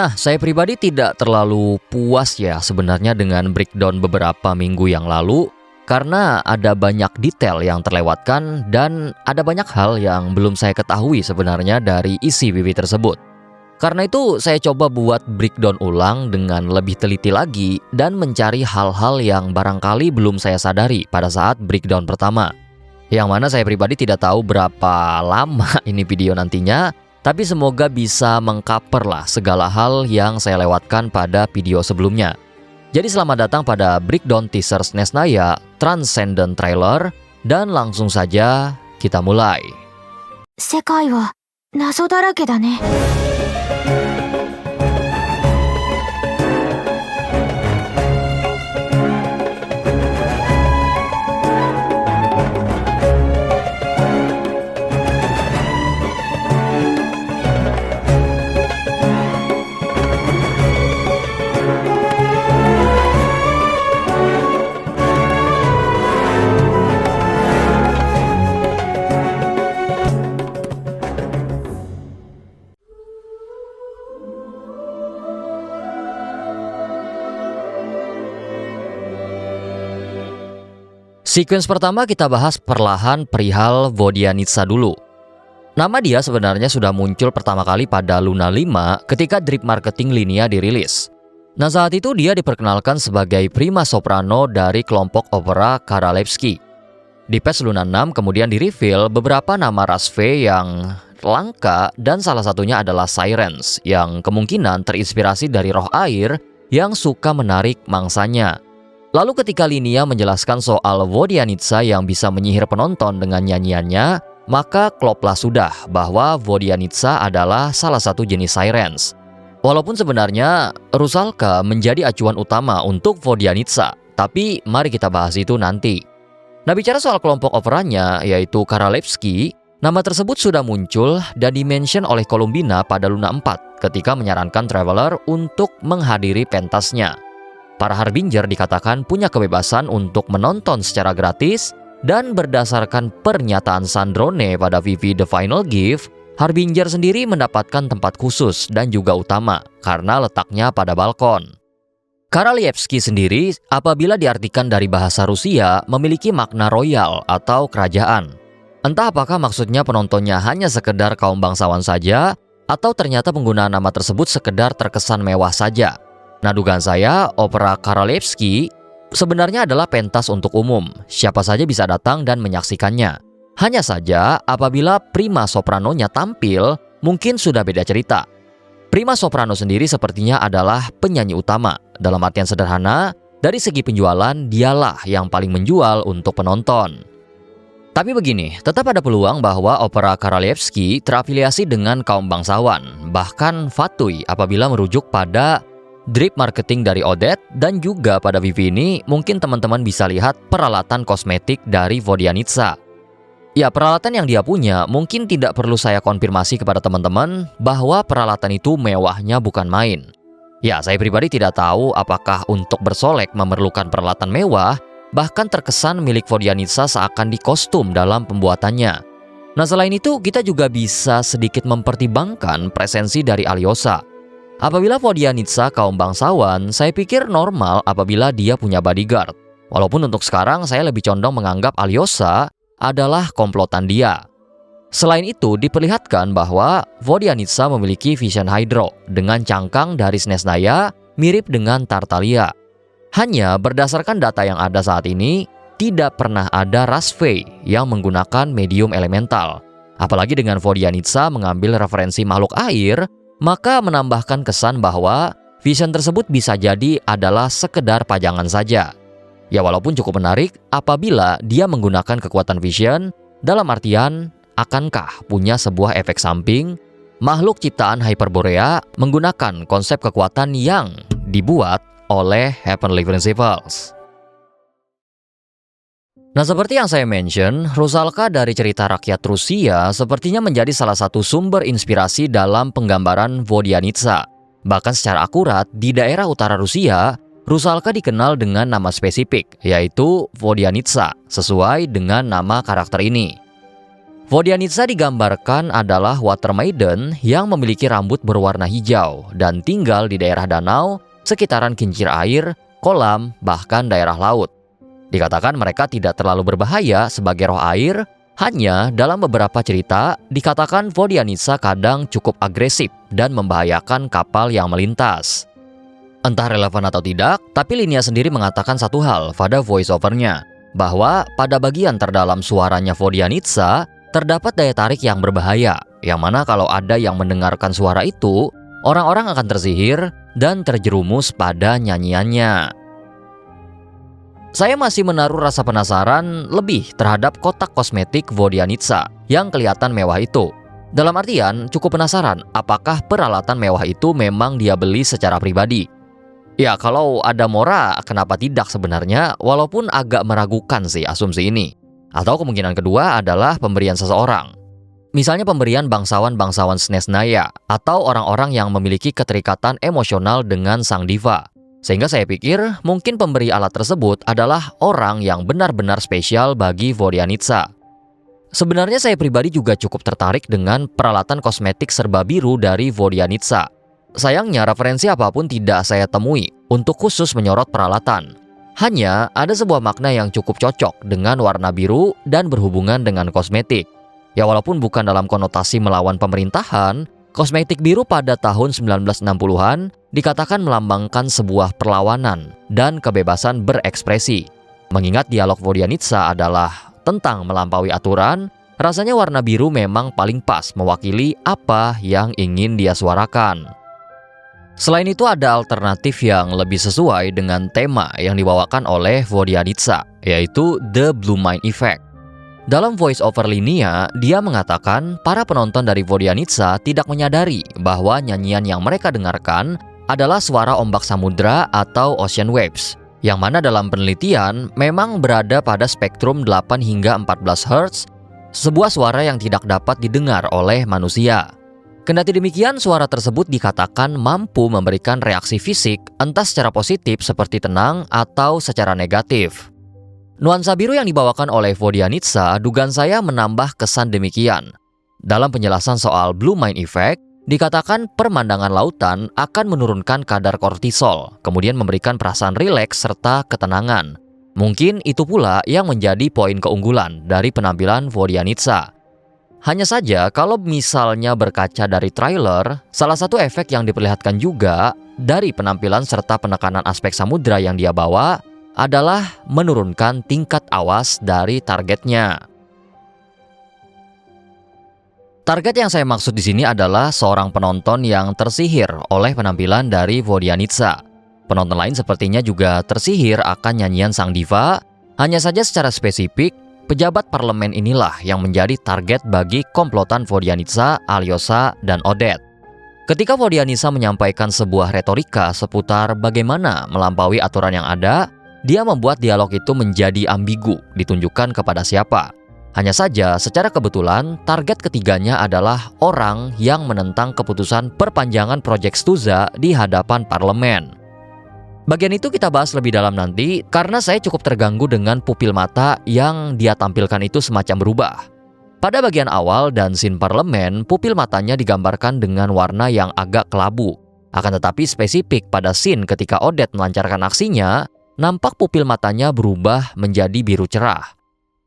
Nah, saya pribadi tidak terlalu puas ya sebenarnya dengan breakdown beberapa minggu yang lalu karena ada banyak detail yang terlewatkan dan ada banyak hal yang belum saya ketahui sebenarnya dari isi PV tersebut. Karena itu saya coba buat breakdown ulang dengan lebih teliti lagi dan mencari hal-hal yang barangkali belum saya sadari pada saat breakdown pertama. Yang mana saya pribadi tidak tahu berapa lama ini video nantinya, tapi semoga bisa mengcover lah segala hal yang saya lewatkan pada video sebelumnya. Jadi selamat datang pada breakdown teaser SNES Naya Transcendent Trailer dan langsung saja kita mulai. 世界は謎だらけだね。Sequence pertama kita bahas perlahan perihal Vodianitsa dulu. Nama dia sebenarnya sudah muncul pertama kali pada Luna 5 ketika drip marketing Linia dirilis. Nah, saat itu dia diperkenalkan sebagai prima soprano dari kelompok opera Karalevsky. Di patch Luna 6 kemudian di-reveal beberapa nama Rasve yang langka dan salah satunya adalah Sirens yang kemungkinan terinspirasi dari roh air yang suka menarik mangsanya. Lalu ketika Linia menjelaskan soal Vodianitsa yang bisa menyihir penonton dengan nyanyiannya, maka kloplah sudah bahwa Vodianitsa adalah salah satu jenis Sirens. Walaupun sebenarnya Rusalka menjadi acuan utama untuk Vodianitsa, tapi mari kita bahas itu nanti. Nah, bicara soal kelompok operanya yaitu Karalevsky, nama tersebut sudah muncul dan dimention oleh Columbina pada Luna 4 ketika menyarankan Traveler untuk menghadiri pentasnya. Para Harbinger dikatakan punya kebebasan untuk menonton secara gratis dan berdasarkan pernyataan Sandrone pada VV The Final Gift, Harbinger sendiri mendapatkan tempat khusus dan juga utama karena letaknya pada balkon. Karalievsky sendiri apabila diartikan dari bahasa Rusia memiliki makna royal atau kerajaan. Entah apakah maksudnya penontonnya hanya sekedar kaum bangsawan saja atau ternyata penggunaan nama tersebut sekedar terkesan mewah saja. Nah, dugaan saya, opera Karalevsky sebenarnya adalah pentas untuk umum. Siapa saja bisa datang dan menyaksikannya. Hanya saja, apabila prima sopranonya tampil, mungkin sudah beda cerita. Prima soprano sendiri sepertinya adalah penyanyi utama. Dalam artian sederhana, dari segi penjualan, dialah yang paling menjual untuk penonton. Tapi begini, tetap ada peluang bahwa opera Karalevsky terafiliasi dengan kaum bangsawan. Bahkan Fatui apabila merujuk pada drip marketing dari Odette dan juga pada VV ini mungkin teman-teman bisa lihat peralatan kosmetik dari Vodianitsa. Ya, peralatan yang dia punya mungkin tidak perlu saya konfirmasi kepada teman-teman bahwa peralatan itu mewahnya bukan main. Ya, saya pribadi tidak tahu apakah untuk bersolek memerlukan peralatan mewah, bahkan terkesan milik Vodianitsa seakan dikostum dalam pembuatannya. Nah, selain itu kita juga bisa sedikit mempertimbangkan presensi dari Alyosha. Apabila Vodianitsa kaum bangsawan, saya pikir normal apabila dia punya bodyguard. Walaupun untuk sekarang saya lebih condong menganggap Alyosha adalah komplotan dia. Selain itu, diperlihatkan bahwa Vodianitsa memiliki Vision Hydro dengan cangkang dari SNES Naya mirip dengan Tartaglia. Hanya berdasarkan data yang ada saat ini, tidak pernah ada Rasve yang menggunakan medium elemental. Apalagi dengan Vodianitsa mengambil referensi makhluk air, maka menambahkan kesan bahwa Vision tersebut bisa jadi adalah sekedar pajangan saja. Ya, walaupun cukup menarik apabila dia menggunakan kekuatan Vision, dalam artian akankah punya sebuah efek samping makhluk ciptaan Hyperborea menggunakan konsep kekuatan yang dibuat oleh Heavenly Principles. Nah, seperti yang saya mention, Rusalka dari cerita rakyat Rusia sepertinya menjadi salah satu sumber inspirasi dalam penggambaran Vodianitsa. Bahkan secara akurat, di daerah utara Rusia, Rusalka dikenal dengan nama spesifik, yaitu Vodianitsa, sesuai dengan nama karakter ini. Vodyanitsa digambarkan adalah water maiden yang memiliki rambut berwarna hijau dan tinggal di daerah danau, sekitaran kincir air, kolam, bahkan daerah laut. Dikatakan mereka tidak terlalu berbahaya sebagai roh air, hanya dalam beberapa cerita dikatakan Vodyanitsa kadang cukup agresif dan membahayakan kapal yang melintas. Entah relevan atau tidak, tapi Linia sendiri mengatakan satu hal pada voice-overnya, bahwa pada bagian terdalam suaranya Vodyanitsa terdapat daya tarik yang berbahaya, yang mana kalau ada yang mendengarkan suara itu, orang-orang akan tersihir dan terjerumus pada nyanyiannya. Saya masih menaruh rasa penasaran lebih terhadap kotak kosmetik Vodyanitsa yang kelihatan mewah itu. Dalam artian, cukup penasaran apakah peralatan mewah itu memang dia beli secara pribadi. Ya, kalau ada Mora, kenapa tidak sebenarnya, walaupun agak meragukan sih asumsi ini. Atau kemungkinan kedua adalah pemberian seseorang. Misalnya pemberian bangsawan-bangsawan Snesnaya atau orang-orang yang memiliki keterikatan emosional dengan sang diva. Sehingga saya pikir mungkin pemberi alat tersebut adalah orang yang benar-benar spesial bagi Vodyanitsa. Sebenarnya saya pribadi juga cukup tertarik dengan peralatan kosmetik serba biru dari Vodyanitsa. Sayangnya referensi apapun tidak saya temui untuk khusus menyorot peralatan. Hanya ada sebuah makna yang cukup cocok dengan warna biru dan berhubungan dengan kosmetik. Ya walaupun bukan dalam konotasi melawan pemerintahan, kosmetik biru pada tahun 1960-an dikatakan melambangkan sebuah perlawanan dan kebebasan berekspresi. Mengingat dialog Vodyanitsa adalah tentang melampaui aturan, rasanya warna biru memang paling pas mewakili apa yang ingin dia suarakan. Selain itu ada alternatif yang lebih sesuai dengan tema yang dibawakan oleh Vodyanitsa, yaitu The Blue Mind Effect. Dalam voice-over Linia, dia mengatakan para penonton dari Vodyanitsa tidak menyadari bahwa nyanyian yang mereka dengarkan adalah suara ombak samudra atau ocean waves, yang mana dalam penelitian memang berada pada spektrum 8 hingga 14 Hz, sebuah suara yang tidak dapat didengar oleh manusia. Kendati demikian, suara tersebut dikatakan mampu memberikan reaksi fisik entah secara positif seperti tenang atau secara negatif. Nuansa biru yang dibawakan oleh Vodyanitsa dugaan saya menambah kesan demikian. Dalam penjelasan soal Blue Mind Effect, dikatakan pemandangan lautan akan menurunkan kadar kortisol, kemudian memberikan perasaan rileks serta ketenangan. Mungkin itu pula yang menjadi poin keunggulan dari penampilan Vodyanitsa. Hanya saja kalau misalnya berkaca dari trailer, salah satu efek yang diperlihatkan juga dari penampilan serta penekanan aspek samudra yang dia bawa adalah menurunkan tingkat awas dari targetnya. Target yang saya maksud di sini adalah seorang penonton yang tersihir oleh penampilan dari Vodyanitsa. Penonton lain sepertinya juga tersihir akan nyanyian sang diva, hanya saja secara spesifik pejabat parlemen inilah yang menjadi target bagi komplotan Vodyanitsa, Alyosha, dan Odette. Ketika Vodyanitsa menyampaikan sebuah retorika seputar bagaimana melampaui aturan yang ada, dia membuat dialog itu menjadi ambigu, ditunjukkan kepada siapa. Hanya saja, secara kebetulan, target ketiganya adalah orang yang menentang keputusan perpanjangan proyek Stuza di hadapan parlemen. Bagian itu kita bahas lebih dalam nanti karena saya cukup terganggu dengan pupil mata yang dia tampilkan itu semacam berubah. Pada bagian awal dan scene parlemen, pupil matanya digambarkan dengan warna yang agak kelabu. Akan tetapi spesifik pada scene ketika Odette melancarkan aksinya, nampak pupil matanya berubah menjadi biru cerah.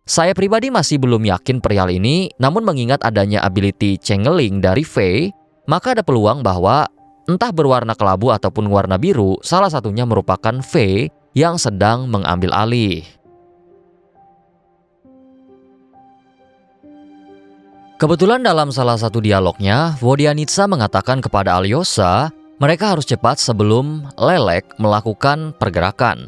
Saya pribadi masih belum yakin perihal ini, namun mengingat adanya ability changeling dari Faye, maka ada peluang bahwa entah berwarna kelabu ataupun warna biru, salah satunya merupakan Faye yang sedang mengambil alih. Kebetulan dalam salah satu dialognya, Vodyanitsa mengatakan kepada Alyosha, mereka harus cepat sebelum Lelek melakukan pergerakan.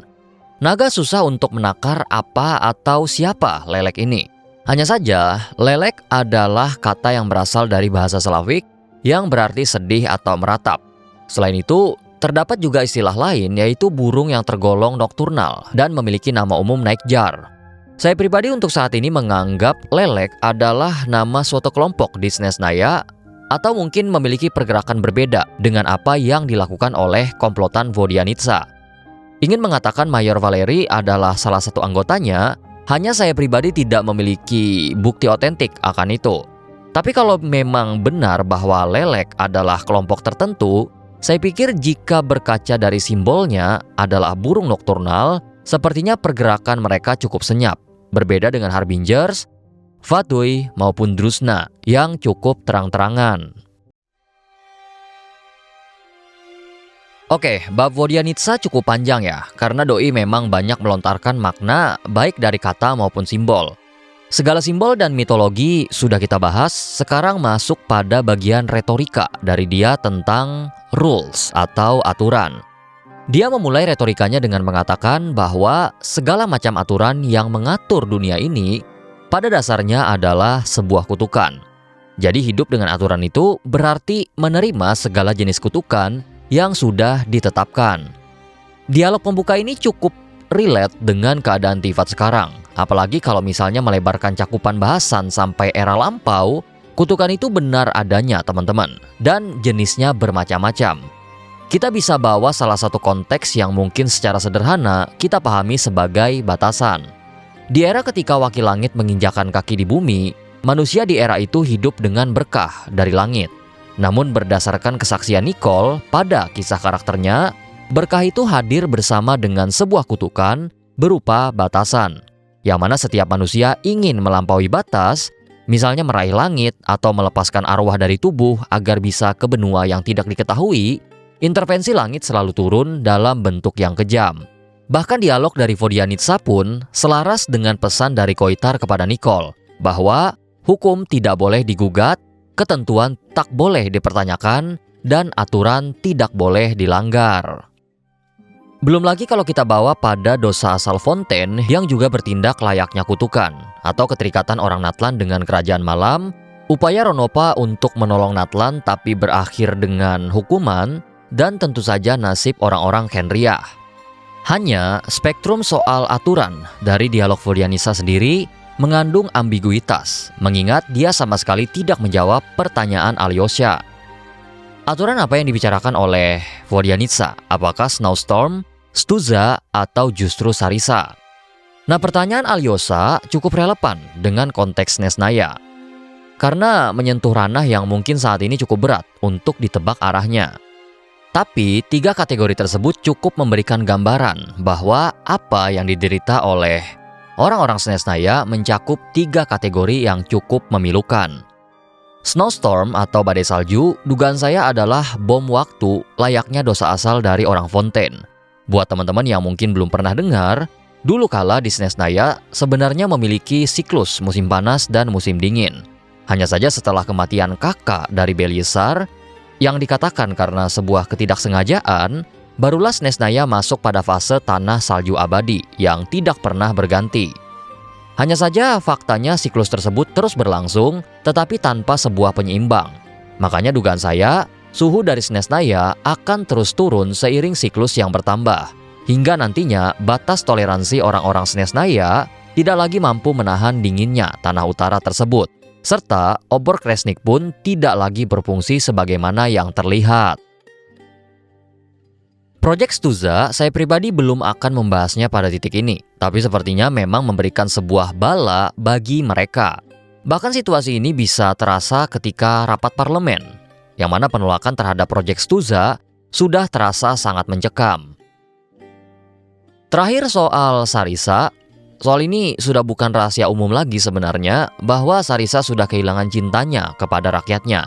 Naga susah untuk menakar apa atau siapa Lelek ini. Hanya saja, Lelek adalah kata yang berasal dari bahasa Slavik yang berarti sedih atau meratap. Selain itu, terdapat juga istilah lain yaitu burung yang tergolong nokturnal dan memiliki nama umum Nightjar. Saya pribadi untuk saat ini menganggap Lelek adalah nama suatu kelompok di Snesnaya atau mungkin memiliki pergerakan berbeda dengan apa yang dilakukan oleh komplotan Vodyanitsa. Ingin mengatakan Mayor Valeri adalah salah satu anggotanya, Hanya saya pribadi tidak memiliki bukti otentik akan itu. Tapi kalau memang benar bahwa lelek adalah kelompok tertentu, saya pikir jika berkaca dari simbolnya adalah burung nokturnal, sepertinya pergerakan mereka cukup senyap. Berbeda dengan Harbingers, Fatui maupun Drusna yang cukup terang-terangan. Oke, bab Vodyanitsa cukup panjang ya, karena doi memang banyak melontarkan makna baik dari kata maupun simbol. Segala simbol dan mitologi sudah kita bahas, sekarang masuk pada bagian retorika dari dia tentang rules atau aturan. Dia memulai retorikanya dengan mengatakan bahwa segala macam aturan yang mengatur dunia ini pada dasarnya adalah sebuah kutukan. Jadi hidup dengan aturan itu berarti menerima segala jenis kutukan yang sudah ditetapkan. Dialog pembuka ini cukup relate dengan keadaan Tivat sekarang. Apalagi kalau misalnya melebarkan cakupan bahasan sampai era lampau, kutukan itu benar adanya teman-teman, dan jenisnya bermacam-macam. Kita bisa bawa salah satu konteks yang mungkin secara sederhana kita pahami sebagai batasan. Di era ketika wakil langit menginjakan kaki di bumi, manusia di era itu hidup dengan berkah dari langit. Namun berdasarkan kesaksian Nicole pada kisah karakternya, berkah itu hadir bersama dengan sebuah kutukan berupa batasan, yang mana setiap manusia ingin melampaui batas, misalnya meraih langit atau melepaskan arwah dari tubuh agar bisa ke benua yang tidak diketahui. Intervensi langit selalu turun dalam bentuk yang kejam. Bahkan dialog dari Vodyanitsa pun selaras dengan pesan dari Koitar kepada Nicole, bahwa hukum tidak boleh digugat, ketentuan tak boleh dipertanyakan, dan aturan tidak boleh dilanggar. Belum lagi kalau kita bawa pada dosa asal Fontaine yang juga bertindak layaknya kutukan, atau keterikatan orang Natlan dengan kerajaan malam, upaya Ronopa untuk menolong Natlan tapi berakhir dengan hukuman, dan tentu saja nasib orang-orang Khenriah. Hanya spektrum soal aturan dari dialog Vodyanitsa sendiri mengandung ambiguitas, mengingat dia sama sekali tidak menjawab pertanyaan Alyosha. Aturan apa yang dibicarakan oleh Vodyanitsa? Apakah Snowstorm, Stuza, atau justru Sarisa? Nah, pertanyaan Alyosha cukup relevan dengan konteks Nesnaya, karena menyentuh ranah yang mungkin saat ini cukup berat untuk ditebak arahnya. Tapi, tiga kategori tersebut cukup memberikan gambaran bahwa apa yang diderita oleh orang-orang Senesnaya mencakup tiga kategori yang cukup memilukan. Snowstorm atau badai salju, dugaan saya adalah bom waktu layaknya dosa asal dari orang Fontaine. Buat teman-teman yang mungkin belum pernah dengar, dulu kala di Senesnaya sebenarnya memiliki siklus musim panas dan musim dingin. Hanya saja setelah kematian kakak dari Belisar, yang dikatakan karena sebuah ketidaksengajaan, barulah Senesnaya masuk pada fase tanah salju abadi yang tidak pernah berganti. Hanya saja faktanya siklus tersebut terus berlangsung tetapi tanpa sebuah penyeimbang. Makanya dugaan saya, suhu dari Senesnaya akan terus turun seiring siklus yang bertambah, hingga nantinya batas toleransi orang-orang Senesnaya tidak lagi mampu menahan dinginnya tanah utara tersebut, serta obor Kresnik pun tidak lagi berfungsi sebagaimana yang terlihat. Project Stuza saya pribadi belum akan membahasnya pada titik ini, tapi sepertinya memang memberikan sebuah bala bagi mereka. Bahkan situasi ini bisa terasa ketika rapat parlemen, yang mana penolakan terhadap Project Stuza sudah terasa sangat mencekam. Terakhir soal Sarisa, soal ini sudah bukan rahasia umum lagi sebenarnya bahwa Sarisa sudah kehilangan cintanya kepada rakyatnya.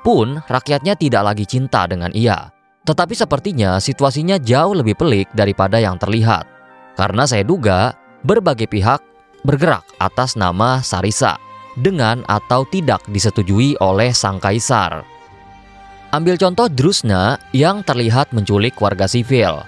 Pun rakyatnya tidak lagi cinta dengan ia. Tetapi sepertinya situasinya jauh lebih pelik daripada yang terlihat. Karena saya duga berbagai pihak bergerak atas nama Sarisa dengan atau tidak disetujui oleh sang kaisar. Ambil contoh Drusna yang terlihat menculik warga sivil.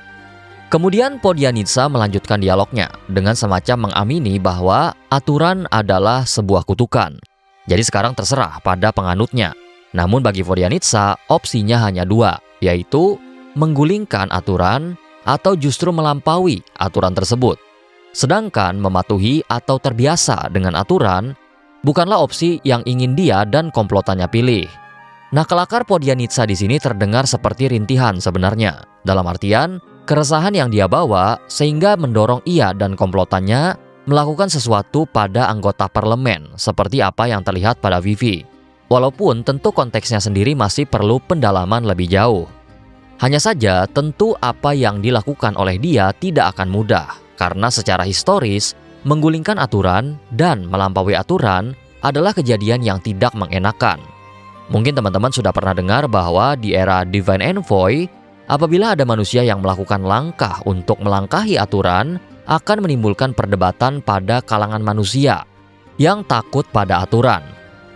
Kemudian Vodyanitsa melanjutkan dialognya dengan semacam mengamini bahwa aturan adalah sebuah kutukan. Jadi sekarang terserah pada penganutnya. Namun bagi Vodyanitsa opsinya hanya dua, yaitu menggulingkan aturan atau justru melampaui aturan tersebut. Sedangkan mematuhi atau terbiasa dengan aturan bukanlah opsi yang ingin dia dan komplotannya pilih. Nah, kelakar Vodyanitsa di sini terdengar seperti rintihan sebenarnya. Dalam artian, keresahan yang dia bawa sehingga mendorong ia dan komplotannya melakukan sesuatu pada anggota parlemen seperti apa yang terlihat pada Vivi. Walaupun tentu konteksnya sendiri masih perlu pendalaman lebih jauh. Hanya saja tentu apa yang dilakukan oleh dia tidak akan mudah karena secara historis menggulingkan aturan dan melampaui aturan adalah kejadian yang tidak mengenakan. Mungkin teman-teman sudah pernah dengar bahwa di era Divine Envoy, apabila ada manusia yang melakukan langkah untuk melangkahi aturan, akan menimbulkan perdebatan pada kalangan manusia yang takut pada aturan.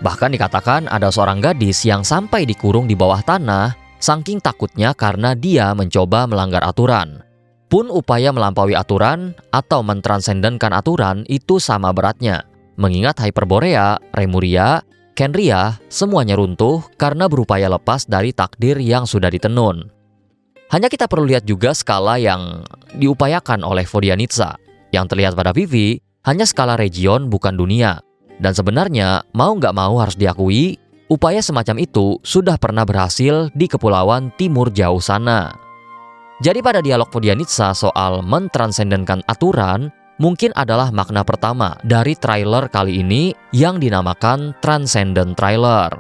Bahkan dikatakan ada seorang gadis yang sampai dikurung di bawah tanah saking takutnya karena dia mencoba melanggar aturan. Pun upaya melampaui aturan atau mentransendenkan aturan itu sama beratnya. Mengingat Hyperborea, Remuria, Kenria semuanya runtuh karena berupaya lepas dari takdir yang sudah ditenun. Hanya kita perlu lihat juga skala yang diupayakan oleh Vodianitsa. Yang terlihat pada Vivi hanya skala region bukan dunia. Dan sebenarnya mau nggak mau harus diakui, upaya semacam itu sudah pernah berhasil di kepulauan timur jauh sana. Jadi pada dialog Vodianitsa soal mentransendenkan aturan, mungkin adalah makna pertama dari trailer kali ini yang dinamakan Transcendent Trailer.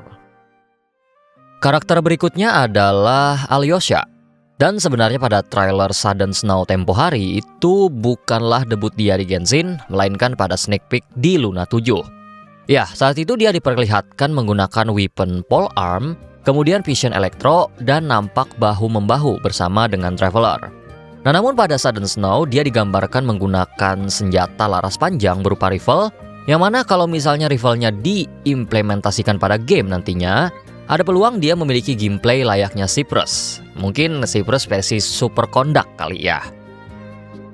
Karakter berikutnya adalah Alyosha. Dan sebenarnya pada trailer Sudden Snow tempo hari itu bukanlah debut dia di Genshin, melainkan pada sneak peek di Luna 7. Ya, saat itu dia diperlihatkan menggunakan weapon polearm, kemudian vision elektro, dan nampak bahu-membahu bersama dengan Traveler. Nah, namun pada Sudden Snow dia digambarkan menggunakan senjata laras panjang berupa rifle, yang mana kalau misalnya rifle-nya diimplementasikan pada game nantinya, ada peluang dia memiliki gameplay layaknya Cyprus. Mungkin Cyprus versi Super Conduct kali ya.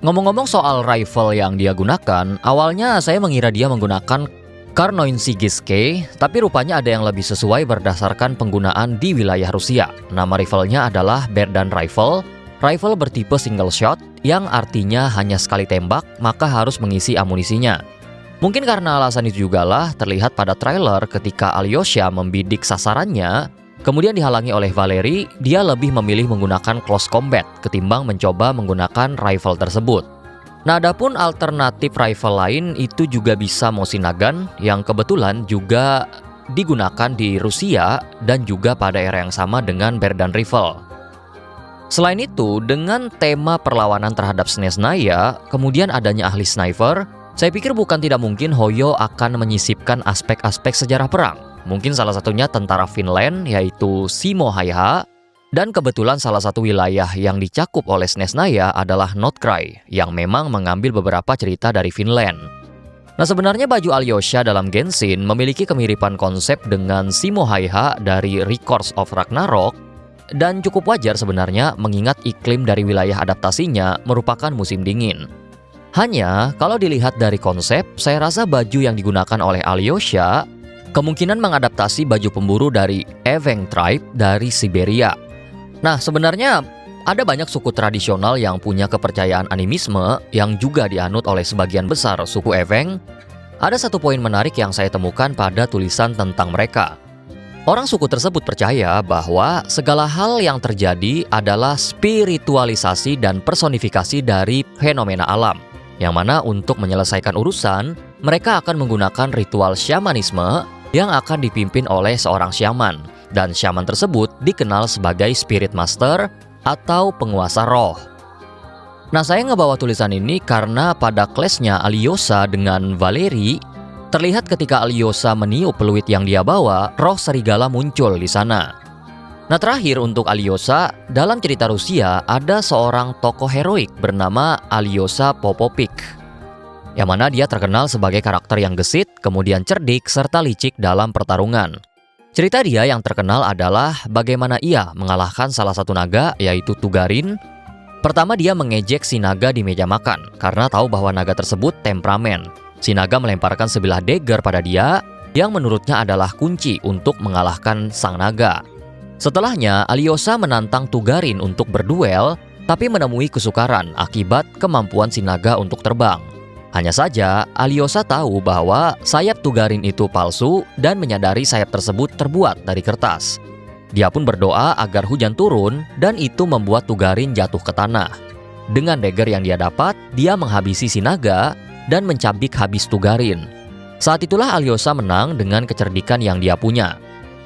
Ngomong-ngomong soal rifle yang dia gunakan, awalnya saya mengira dia menggunakan Karnoin Sigiske, tapi rupanya ada yang lebih sesuai berdasarkan penggunaan di wilayah Rusia. Nama rifle-nya adalah Berdan Rifle, rifle bertipe single shot yang artinya hanya sekali tembak maka harus mengisi amunisinya. Mungkin karena alasan itu jugalah terlihat pada trailer ketika Alyosha membidik sasarannya, kemudian dihalangi oleh Valerie, dia lebih memilih menggunakan close combat ketimbang mencoba menggunakan rifle tersebut. Nah, adapun alternatif rifle lain itu juga bisa Mosin-Nagant yang kebetulan juga digunakan di Rusia dan juga pada era yang sama dengan Berdan Rifle. Selain itu, dengan tema perlawanan terhadap Snezhnaya, kemudian adanya ahli sniper, saya pikir bukan tidak mungkin Hoyo akan menyisipkan aspek-aspek sejarah perang. Mungkin salah satunya tentara Finland yaitu Simo Häyhä, dan kebetulan salah satu wilayah yang dicakup oleh Snezhnaya adalah Nordkrai yang memang mengambil beberapa cerita dari Finland. Nah, sebenarnya baju Alyosha dalam Genshin memiliki kemiripan konsep dengan Simo Häyhä dari Records of Ragnarok dan cukup wajar sebenarnya mengingat iklim dari wilayah adaptasinya merupakan musim dingin. Hanya, kalau dilihat dari konsep, saya rasa baju yang digunakan oleh Alyosha kemungkinan mengadaptasi baju pemburu dari Eveng Tribe dari Siberia. Nah, sebenarnya ada banyak suku tradisional yang punya kepercayaan animisme yang juga dianut oleh sebagian besar suku Eveng. Ada satu poin menarik yang saya temukan pada tulisan tentang mereka. Orang suku tersebut percaya bahwa segala hal yang terjadi adalah spiritualisasi dan personifikasi dari fenomena alam. Yang mana untuk menyelesaikan urusan, mereka akan menggunakan ritual syamanisme yang akan dipimpin oleh seorang syaman. Dan syaman tersebut dikenal sebagai spirit master atau penguasa roh. Nah, saya ngebawa tulisan ini karena pada clash-nya Alyosha dengan Valerie, terlihat ketika Alyosha meniup peluit yang dia bawa, roh serigala muncul di sana. Nah, terakhir untuk Alyosha, dalam cerita Rusia ada seorang tokoh heroik bernama Alyosha Popovic, yang mana dia terkenal sebagai karakter yang gesit, kemudian cerdik, serta licik dalam pertarungan. Cerita dia yang terkenal adalah bagaimana ia mengalahkan salah satu naga, yaitu Tugarin. Pertama dia mengejek si naga di meja makan, karena tahu bahwa naga tersebut temperamen. Si naga melemparkan sebilah dagger pada dia, yang menurutnya adalah kunci untuk mengalahkan sang naga. Setelahnya, Alyosha menantang Tugarin untuk berduel, tapi menemui kesukaran akibat kemampuan si naga untuk terbang. Hanya saja, Alyosha tahu bahwa sayap Tugarin itu palsu dan menyadari sayap tersebut terbuat dari kertas. Dia pun berdoa agar hujan turun dan itu membuat Tugarin jatuh ke tanah. Dengan dagger yang dia dapat, dia menghabisi si naga dan mencabik habis Tugarin. Saat itulah Alyosha menang dengan kecerdikan yang dia punya.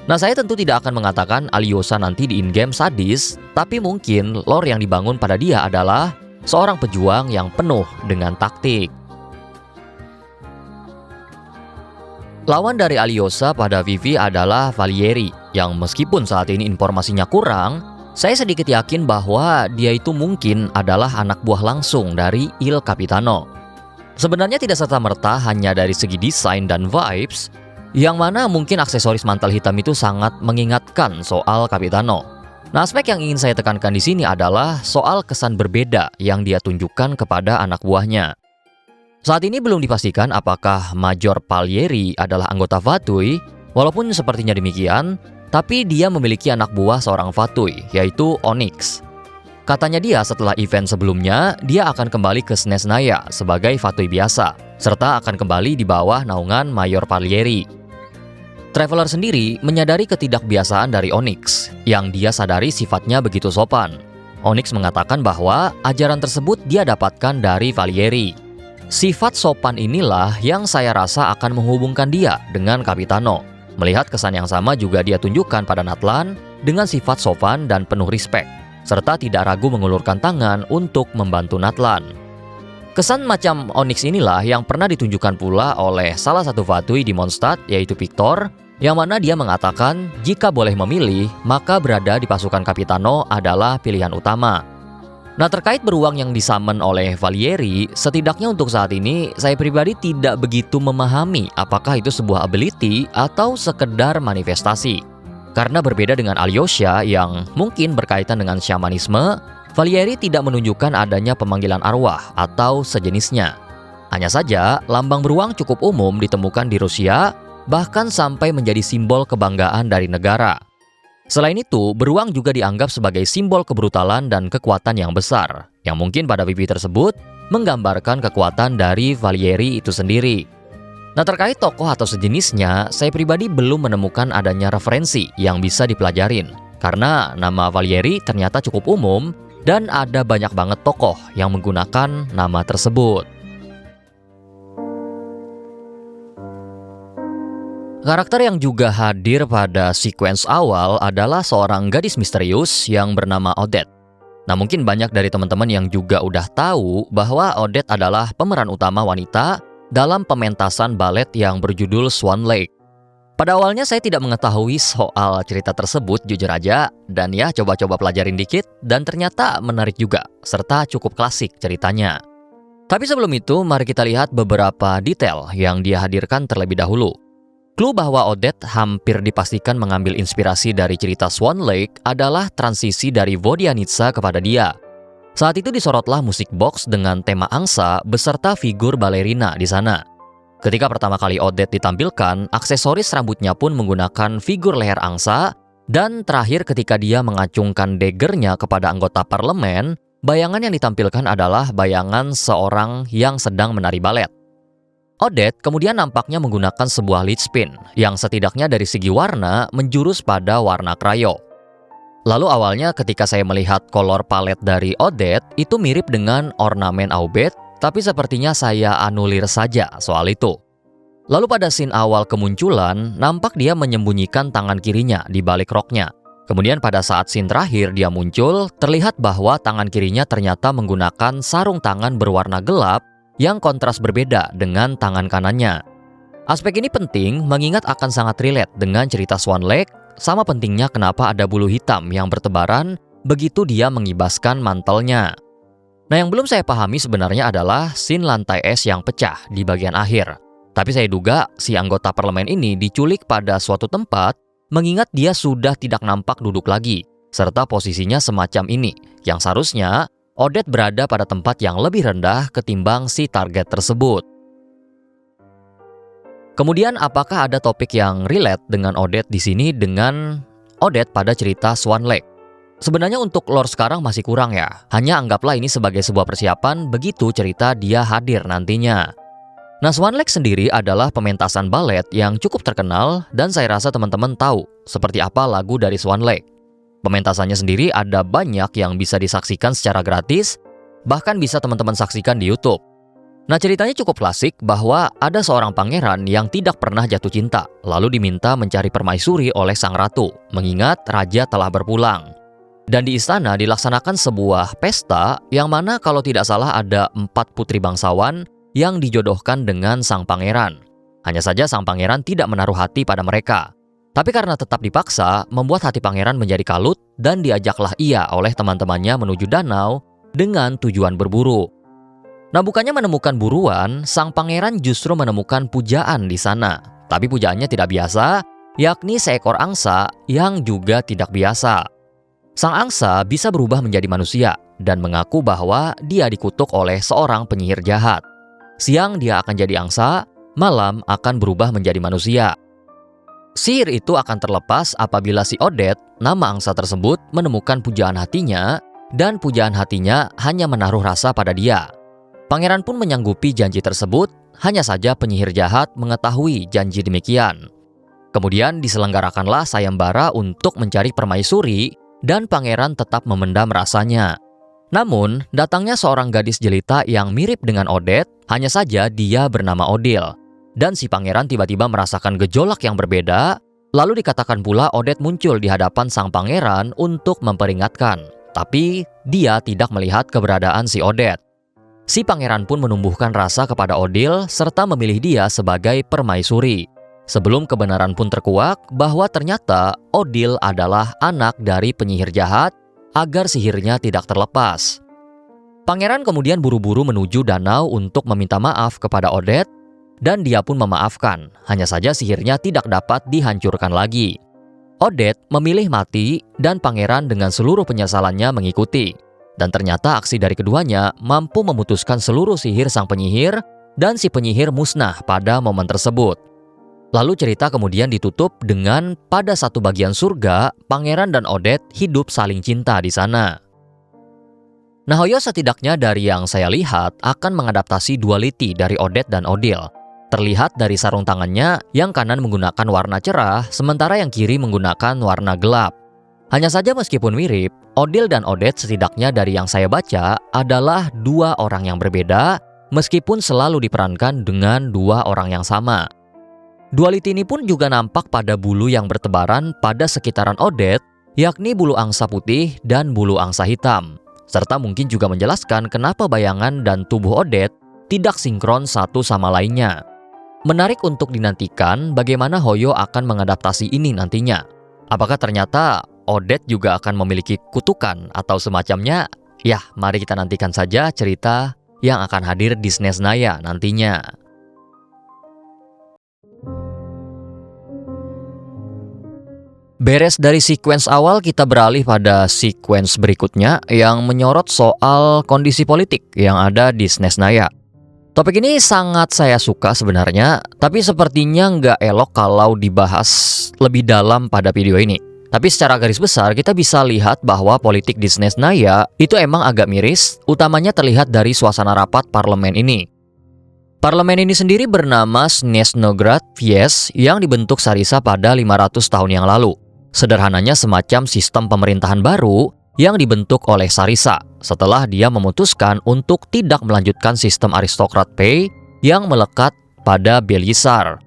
Nah, saya tentu tidak akan mengatakan Alyosha nanti di in-game sadis, tapi mungkin lore yang dibangun pada dia adalah seorang pejuang yang penuh dengan taktik. Lawan dari Alyosha pada Vivi adalah Valieri, yang meskipun saat ini informasinya kurang, saya sedikit yakin bahwa dia itu mungkin adalah anak buah langsung dari Il Capitano. Sebenarnya tidak serta-merta hanya dari segi desain dan vibes, yang mana mungkin aksesoris mantel hitam itu sangat mengingatkan soal Capitano. Nah, aspek yang ingin saya tekankan di sini adalah soal kesan berbeda yang dia tunjukkan kepada anak buahnya. Saat ini belum dipastikan apakah Major Valieri adalah anggota Fatui, walaupun sepertinya demikian, tapi dia memiliki anak buah seorang Fatui, yaitu Onyx. Katanya dia setelah event sebelumnya, dia akan kembali ke Snezhnaya sebagai Fatui biasa, serta akan kembali di bawah naungan Mayor Valieri. Traveler sendiri menyadari ketidakbiasaan dari Onyx, yang dia sadari sifatnya begitu sopan. Onyx mengatakan bahwa ajaran tersebut dia dapatkan dari Valieri. Sifat sopan inilah yang saya rasa akan menghubungkan dia dengan Capitano. Melihat kesan yang sama juga dia tunjukkan pada Natlan dengan sifat sopan dan penuh respect, serta tidak ragu mengulurkan tangan untuk membantu Natlan. Kesan macam Onyx inilah yang pernah ditunjukkan pula oleh salah satu Fatui di Mondstadt, yaitu Victor, yang mana dia mengatakan jika boleh memilih, maka berada di pasukan Capitano adalah pilihan utama. Nah, terkait beruang yang disummon oleh Valieri, setidaknya untuk saat ini, saya pribadi tidak begitu memahami apakah itu sebuah ability atau sekedar manifestasi. Karena berbeda dengan Alyosha yang mungkin berkaitan dengan syamanisme, Valieri tidak menunjukkan adanya pemanggilan arwah atau sejenisnya. Hanya saja, lambang beruang cukup umum ditemukan di Rusia, bahkan sampai menjadi simbol kebanggaan dari negara. Selain itu, beruang juga dianggap sebagai simbol kebrutalan dan kekuatan yang besar, yang mungkin pada pipi tersebut menggambarkan kekuatan dari Valieri itu sendiri. Nah, terkait tokoh atau sejenisnya, saya pribadi belum menemukan adanya referensi yang bisa dipelajarin, karena nama Valieri ternyata cukup umum dan ada banyak banget tokoh yang menggunakan nama tersebut. Karakter yang juga hadir pada sequence awal adalah seorang gadis misterius yang bernama Odette. Nah, mungkin banyak dari teman-teman yang juga udah tahu bahwa Odette adalah pemeran utama wanita dalam pementasan balet yang berjudul Swan Lake. Pada awalnya saya tidak mengetahui soal cerita tersebut jujur aja, dan ya coba-coba pelajarin dikit dan ternyata menarik juga, serta cukup klasik ceritanya. Tapi sebelum itu, mari kita lihat beberapa detail yang dia hadirkan terlebih dahulu. Clue bahwa Odette hampir dipastikan mengambil inspirasi dari cerita Swan Lake adalah transisi dari Vodyanitsa kepada dia. Saat itu disorotlah musik box dengan tema angsa beserta figur balerina di sana. Ketika pertama kali Odette ditampilkan, aksesoris rambutnya pun menggunakan figur leher angsa, dan terakhir ketika dia mengacungkan daggernya kepada anggota parlemen, bayangan yang ditampilkan adalah bayangan seorang yang sedang menari balet. Odette kemudian nampaknya menggunakan sebuah lead spin yang setidaknya dari segi warna menjurus pada warna krayo. Lalu awalnya ketika saya melihat kolor palet dari Odette itu mirip dengan ornamen Aubette, tapi sepertinya saya anulir saja soal itu. Lalu pada scene awal kemunculan, nampak dia menyembunyikan tangan kirinya di balik roknya. Kemudian pada saat scene terakhir dia muncul, terlihat bahwa tangan kirinya ternyata menggunakan sarung tangan berwarna gelap yang kontras berbeda dengan tangan kanannya. Aspek ini penting mengingat akan sangat relate dengan cerita Swan Lake, sama pentingnya kenapa ada bulu hitam yang bertebaran begitu dia mengibaskan mantelnya. Nah, yang belum saya pahami sebenarnya adalah scene lantai es yang pecah di bagian akhir. Tapi saya duga si anggota parlemen ini diculik pada suatu tempat mengingat dia sudah tidak nampak duduk lagi, serta posisinya semacam ini, yang seharusnya Odette berada pada tempat yang lebih rendah ketimbang si target tersebut. Kemudian apakah ada topik yang relate dengan Odette di sini dengan Odette pada cerita Swan Lake? Sebenarnya untuk lore sekarang masih kurang ya. Hanya anggaplah ini sebagai sebuah persiapan begitu cerita dia hadir nantinya. Nah, Swan Lake sendiri adalah pementasan balet yang cukup terkenal dan saya rasa teman-teman tahu seperti apa lagu dari Swan Lake. Pementasannya sendiri ada banyak yang bisa disaksikan secara gratis, bahkan bisa teman-teman saksikan di YouTube. Nah, ceritanya cukup klasik bahwa ada seorang pangeran yang tidak pernah jatuh cinta, lalu diminta mencari permaisuri oleh sang ratu, mengingat raja telah berpulang. Dan di istana dilaksanakan sebuah pesta yang mana kalau tidak salah ada 4 putri bangsawan yang dijodohkan dengan sang pangeran. Hanya saja sang pangeran tidak menaruh hati pada mereka. Tapi karena tetap dipaksa, membuat hati pangeran menjadi kalut dan diajaklah ia oleh teman-temannya menuju danau dengan tujuan berburu. Nah, bukannya menemukan buruan, sang pangeran justru menemukan pujaan di sana. Tapi pujaannya tidak biasa, yakni seekor angsa yang juga tidak biasa. Sang angsa bisa berubah menjadi manusia dan mengaku bahwa dia dikutuk oleh seorang penyihir jahat. Siang dia akan jadi angsa, malam akan berubah menjadi manusia. Sihir itu akan terlepas apabila si Odette, nama angsa tersebut, menemukan pujaan hatinya dan pujaan hatinya hanya menaruh rasa pada dia. Pangeran pun menyanggupi janji tersebut, hanya saja penyihir jahat mengetahui janji demikian. Kemudian diselenggarakanlah sayembara untuk mencari permaisuri dan pangeran tetap memendam rasanya. Namun, datangnya seorang gadis jelita yang mirip dengan Odette, hanya saja dia bernama Odile. Dan si pangeran tiba-tiba merasakan gejolak yang berbeda, lalu dikatakan pula Odette muncul di hadapan sang pangeran untuk memperingatkan. Tapi, dia tidak melihat keberadaan si Odette. Si pangeran pun menumbuhkan rasa kepada Odile serta memilih dia sebagai permaisuri. Sebelum kebenaran pun terkuak bahwa ternyata Odile adalah anak dari penyihir jahat agar sihirnya tidak terlepas. Pangeran kemudian buru-buru menuju danau untuk meminta maaf kepada Odette dan dia pun memaafkan. Hanya saja sihirnya tidak dapat dihancurkan lagi. Odette memilih mati dan pangeran dengan seluruh penyesalannya mengikuti. Dan ternyata aksi dari keduanya mampu memutuskan seluruh sihir sang penyihir dan si penyihir musnah pada momen tersebut. Lalu cerita kemudian ditutup dengan pada satu bagian surga, pangeran dan Odette hidup saling cinta di sana. Nah, Hoyo setidaknya dari yang saya lihat akan mengadaptasi duality dari Odette dan Odile. Terlihat dari sarung tangannya yang kanan menggunakan warna cerah, sementara yang kiri menggunakan warna gelap. Hanya saja meskipun mirip, Odile dan Odette setidaknya dari yang saya baca adalah 2 orang yang berbeda meskipun selalu diperankan dengan 2 orang yang sama. Duality ini pun juga nampak pada bulu yang bertebaran pada sekitaran Odette, yakni bulu angsa putih dan bulu angsa hitam. Serta mungkin juga menjelaskan kenapa bayangan dan tubuh Odette tidak sinkron satu sama lainnya. Menarik untuk dinantikan bagaimana Hoyo akan mengadaptasi ini nantinya. Apakah ternyata Odette juga akan memiliki kutukan atau semacamnya? Ya, mari kita nantikan saja cerita yang akan hadir di SNES Naya nantinya. Beres dari sequence awal, kita beralih pada sequence berikutnya yang menyorot soal kondisi politik yang ada di SNES Naya. Topik ini sangat saya suka sebenarnya, tapi sepertinya nggak elok kalau dibahas lebih dalam pada video ini. Tapi secara garis besar kita bisa lihat bahwa politik di SNES Naya itu emang agak miris, utamanya terlihat dari suasana rapat parlemen ini. Parlemen ini sendiri bernama Snezhnograd Vyes yang dibentuk Sarisa pada 500 tahun yang lalu. Sederhananya semacam sistem pemerintahan baru yang dibentuk oleh Sarisa setelah dia memutuskan untuk tidak melanjutkan sistem aristokrat Pei yang melekat pada Belisar.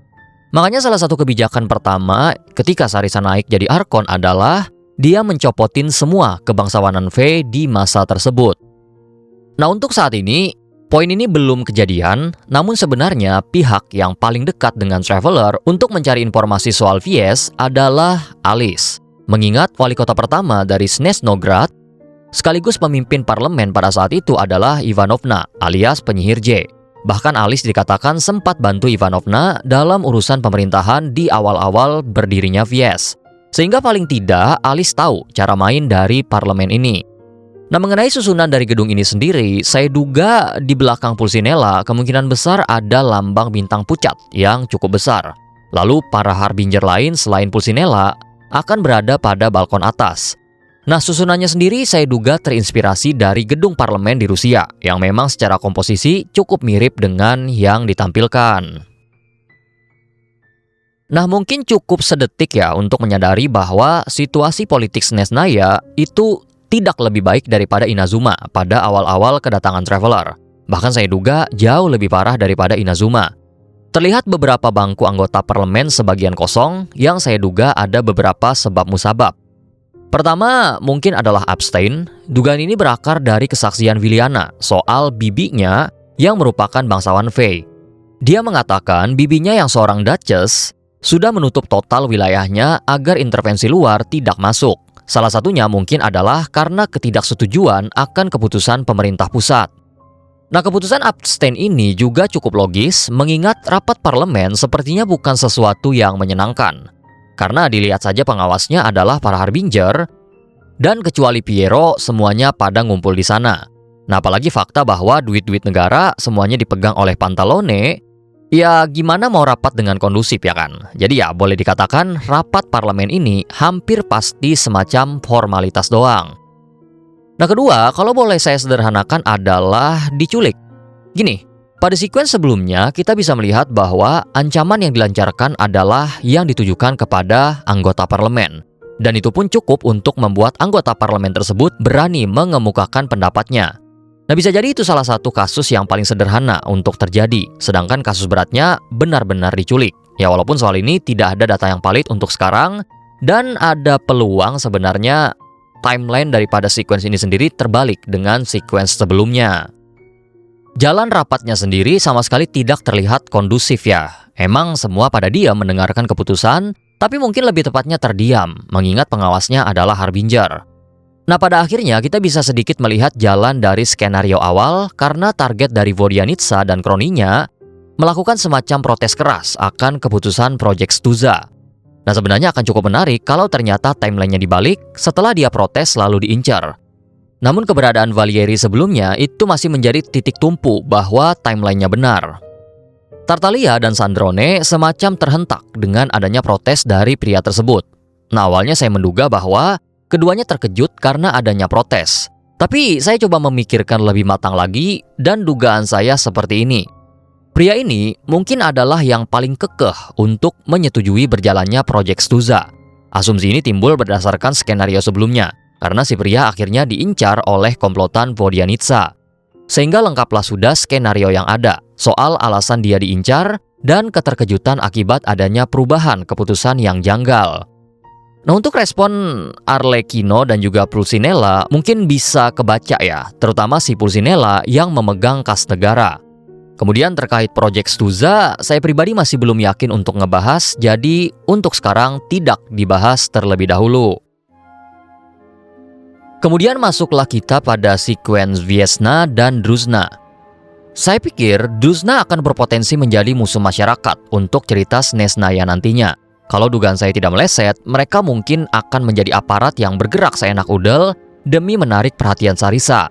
Makanya salah satu kebijakan pertama ketika Sarisa naik jadi Arkon adalah dia mencopotin semua kebangsawanan Fey di masa tersebut. Nah, untuk saat ini, poin ini belum kejadian, namun sebenarnya pihak yang paling dekat dengan Traveler untuk mencari informasi soal Vyes adalah Alice. Mengingat wali kota pertama dari Snezhnograd sekaligus pemimpin parlemen pada saat itu adalah Ivanovna alias penyihir J. Bahkan Alice dikatakan sempat bantu Ivanovna dalam urusan pemerintahan di awal-awal berdirinya Vyes. Sehingga paling tidak Alice tahu cara main dari parlemen ini. Nah, mengenai susunan dari gedung ini sendiri, saya duga di belakang Pulcinella kemungkinan besar ada lambang bintang pucat yang cukup besar. Lalu para harbinger lain selain Pulcinella akan berada pada balkon atas. Nah, susunannya sendiri saya duga terinspirasi dari gedung parlemen di Rusia yang memang secara komposisi cukup mirip dengan yang ditampilkan. Nah, mungkin cukup sedetik ya untuk menyadari bahwa situasi politik SNES Naya itu tidak lebih baik daripada Inazuma pada awal-awal kedatangan Traveler. Bahkan saya duga jauh lebih parah daripada Inazuma. Terlihat beberapa bangku anggota parlemen sebagian kosong yang saya duga ada beberapa sebab musabab. Pertama, mungkin adalah abstain. Dugaan ini berakar dari kesaksian Wiliana soal bibinya yang merupakan bangsawan Fey. Dia mengatakan bibinya yang seorang Duchess sudah menutup total wilayahnya agar intervensi luar tidak masuk. Salah satunya mungkin adalah karena ketidaksetujuan akan keputusan pemerintah pusat. Nah, keputusan abstain ini juga cukup logis mengingat rapat parlemen sepertinya bukan sesuatu yang menyenangkan. Karena dilihat saja pengawasnya adalah para harbinger, dan kecuali Piero semuanya pada ngumpul di sana. Nah, apalagi fakta bahwa duit-duit negara semuanya dipegang oleh Pantalone, ya gimana mau rapat dengan kondusif ya kan? Jadi ya boleh dikatakan rapat parlemen ini hampir pasti semacam formalitas doang. Nah, kedua, kalau boleh saya sederhanakan adalah diculik. Gini, pada sequence sebelumnya kita bisa melihat bahwa ancaman yang dilancarkan adalah yang ditujukan kepada anggota parlemen. Dan itu pun cukup untuk membuat anggota parlemen tersebut berani mengemukakan pendapatnya. Nah, bisa jadi itu salah satu kasus yang paling sederhana untuk terjadi, sedangkan kasus beratnya benar-benar diculik. Ya, walaupun soal ini tidak ada data yang valid untuk sekarang, dan ada peluang sebenarnya timeline daripada sequence ini sendiri terbalik dengan sequence sebelumnya. Jalan rapatnya sendiri sama sekali tidak terlihat kondusif ya. Emang semua pada diam mendengarkan keputusan, tapi mungkin lebih tepatnya terdiam, mengingat pengawasnya adalah harbinger. Nah, pada akhirnya kita bisa sedikit melihat jalan dari skenario awal karena target dari Vodyanitsa dan kroninya melakukan semacam protes keras akan keputusan Project Stuza. Nah, sebenarnya akan cukup menarik kalau ternyata timelinenya dibalik setelah dia protes lalu diincar. Namun keberadaan Valieri sebelumnya itu masih menjadi titik tumpu bahwa timelinenya benar. Tartaglia dan Sandrone semacam terhentak dengan adanya protes dari pria tersebut. Nah, awalnya saya menduga bahwa keduanya terkejut karena adanya protes. Tapi saya coba memikirkan lebih matang lagi dan dugaan saya seperti ini. Pria ini mungkin adalah yang paling kekeh untuk menyetujui berjalannya Project Stuza. Asumsi ini timbul berdasarkan skenario sebelumnya, karena si pria akhirnya diincar oleh komplotan Vodyanitsa. Sehingga lengkaplah sudah skenario yang ada, soal alasan dia diincar dan keterkejutan akibat adanya perubahan keputusan yang janggal. Nah, untuk respon Arlecchino dan juga Pulcinella mungkin bisa kebaca ya, terutama si Pulcinella yang memegang kas negara. Kemudian terkait Project Stuza, saya pribadi masih belum yakin untuk ngebahas, jadi untuk sekarang tidak dibahas terlebih dahulu. Kemudian masuklah kita pada sequence Viesna dan Druzna. Saya pikir Druzna akan berpotensi menjadi musuh masyarakat untuk cerita Snesnaya nantinya. Kalau dugaan saya tidak meleset, mereka mungkin akan menjadi aparat yang bergerak seenak udel demi menarik perhatian Sarisa.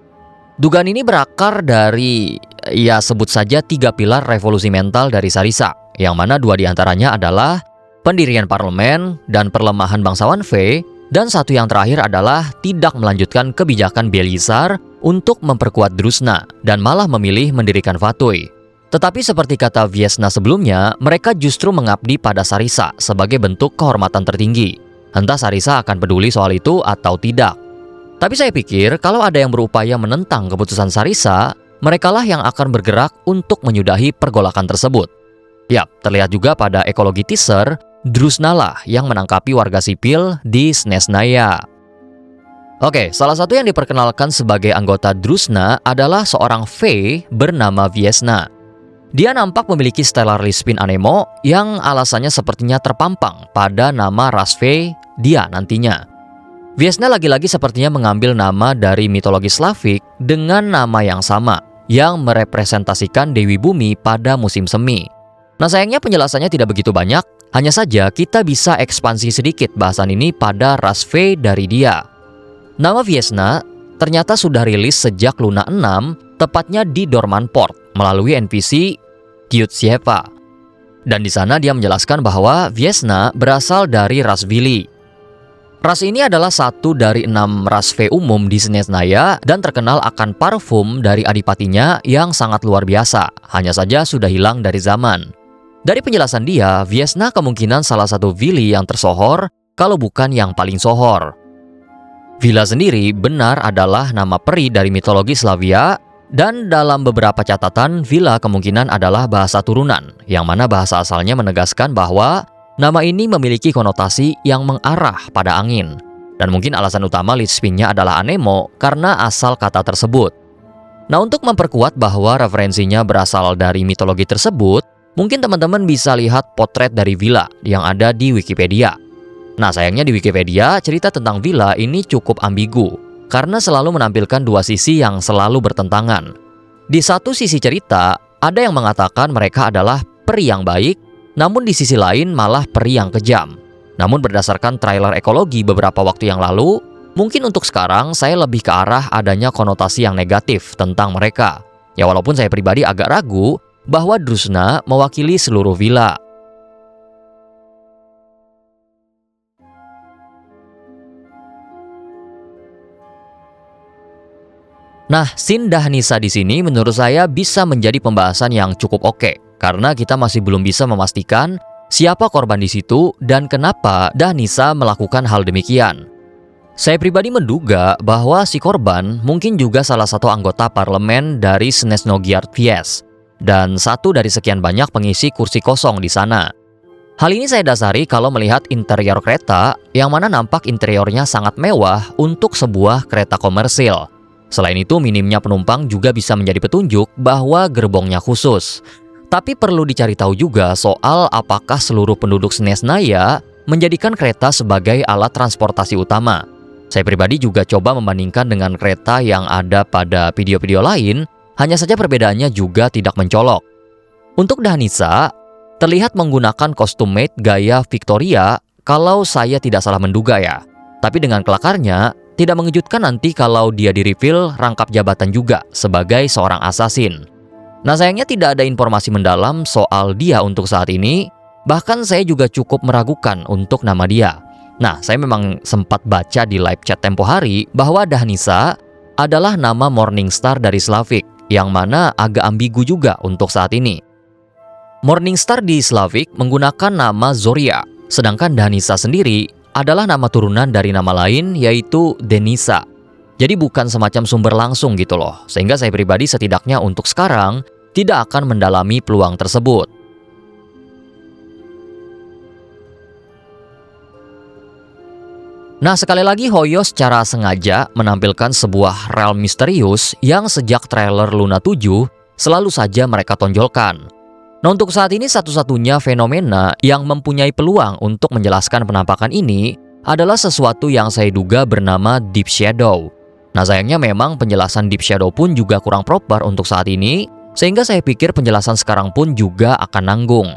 Dugaan ini berakar dari, ya sebut saja 3 pilar revolusi mental dari Sarisa, yang mana 2 diantaranya adalah pendirian parlemen dan perlemahan bangsawan Fey, dan satu yang terakhir adalah tidak melanjutkan kebijakan Belisar untuk memperkuat Druzna dan malah memilih mendirikan Fatui. Tetapi seperti kata Viesna sebelumnya, mereka justru mengabdi pada Sarisa sebagai bentuk kehormatan tertinggi. Entah Sarisa akan peduli soal itu atau tidak. Tapi saya pikir kalau ada yang berupaya menentang keputusan Sarisa, merekalah yang akan bergerak untuk menyudahi pergolakan tersebut. Yap, terlihat juga pada ekologi teaser, Druzna lah yang menangkapi warga sipil di Snesnaya. Oke, salah satu yang diperkenalkan sebagai anggota Druzna adalah seorang Fey bernama Viesna. Dia nampak memiliki stellar lispin anemo yang alasannya sepertinya terpampang pada nama ras Fey dia nantinya. Viesna lagi-lagi sepertinya mengambil nama dari mitologi Slavik dengan nama yang sama, yang merepresentasikan Dewi Bumi pada musim semi. Nah, sayangnya penjelasannya tidak begitu banyak, hanya saja kita bisa ekspansi sedikit bahasan ini pada ras Fey dari dia. Nama Viesna ternyata sudah rilis sejak Luna 6, tepatnya di Dorman Port, melalui NPC Kyutsieva. Dan di sana dia menjelaskan bahwa Viesna berasal dari ras Vili. Ras ini adalah satu dari 6 ras Fey umum di Snesnaya dan terkenal akan parfum dari adipatinya yang sangat luar biasa, hanya saja sudah hilang dari zaman. Dari penjelasan dia, Viesna kemungkinan salah satu Vili yang tersohor, kalau bukan yang paling sohor. Vila sendiri benar adalah nama peri dari mitologi Slavia Dan dalam beberapa catatan, villa kemungkinan adalah bahasa turunan, yang mana bahasa asalnya menegaskan bahwa nama ini memiliki konotasi yang mengarah pada angin. Dan mungkin alasan utama lead spin-nya adalah anemo karena asal kata tersebut. Nah, untuk memperkuat bahwa referensinya berasal dari mitologi tersebut, mungkin teman-teman bisa lihat potret dari villa yang ada di Wikipedia. Nah, sayangnya di Wikipedia, cerita tentang villa ini cukup ambigu, karena selalu menampilkan dua sisi yang selalu bertentangan. Di satu sisi cerita, ada yang mengatakan mereka adalah peri yang baik, namun di sisi lain malah peri yang kejam. Namun berdasarkan trailer ekologi beberapa waktu yang lalu, mungkin untuk sekarang saya lebih ke arah adanya konotasi yang negatif tentang mereka. Ya walaupun saya pribadi agak ragu bahwa Drusna mewakili seluruh villa. Nah, scene Dahnisa di sini menurut saya bisa menjadi pembahasan yang cukup oke, karena kita masih belum bisa memastikan siapa korban di situ dan kenapa Dahnisa melakukan hal demikian. Saya pribadi menduga bahwa si korban mungkin juga salah satu anggota parlemen dari Snesnogyard Fies dan satu dari sekian banyak pengisi kursi kosong di sana. Hal ini saya dasari kalau melihat interior kereta yang mana nampak interiornya sangat mewah untuk sebuah kereta komersil. Selain itu, minimnya penumpang juga bisa menjadi petunjuk bahwa gerbongnya khusus. Tapi perlu dicari tahu juga soal apakah seluruh penduduk Snezhnaya menjadikan kereta sebagai alat transportasi utama. Saya pribadi juga coba membandingkan dengan kereta yang ada pada video-video lain, hanya saja perbedaannya juga tidak mencolok. Untuk Dahnisa, terlihat menggunakan kostum maid gaya Victoria kalau saya tidak salah menduga ya. Tapi dengan kelakarnya, tidak mengejutkan nanti kalau dia di-reveal rangkap jabatan juga sebagai seorang assassin. Nah, sayangnya tidak ada informasi mendalam soal dia untuk saat ini, bahkan saya juga cukup meragukan untuk nama dia. Nah, saya memang sempat baca di live chat tempo hari bahwa Dahnisa adalah nama Morningstar dari Slavic, yang mana agak ambigu juga untuk saat ini. Morningstar di Slavic menggunakan nama Zoria, sedangkan Dahnisa sendiri adalah nama turunan dari nama lain yaitu Denisa. Jadi bukan semacam sumber langsung gitu loh, sehingga saya pribadi setidaknya untuk sekarang tidak akan mendalami peluang tersebut. Nah, sekali lagi Hoyo secara sengaja menampilkan sebuah realm misterius yang sejak trailer Luna 7 selalu saja mereka tonjolkan. Nah, untuk saat ini satu-satunya fenomena yang mempunyai peluang untuk menjelaskan penampakan ini adalah sesuatu yang saya duga bernama Deep Shadow. Nah, sayangnya memang penjelasan Deep Shadow pun juga kurang proper untuk saat ini, sehingga saya pikir penjelasan sekarang pun juga akan nanggung.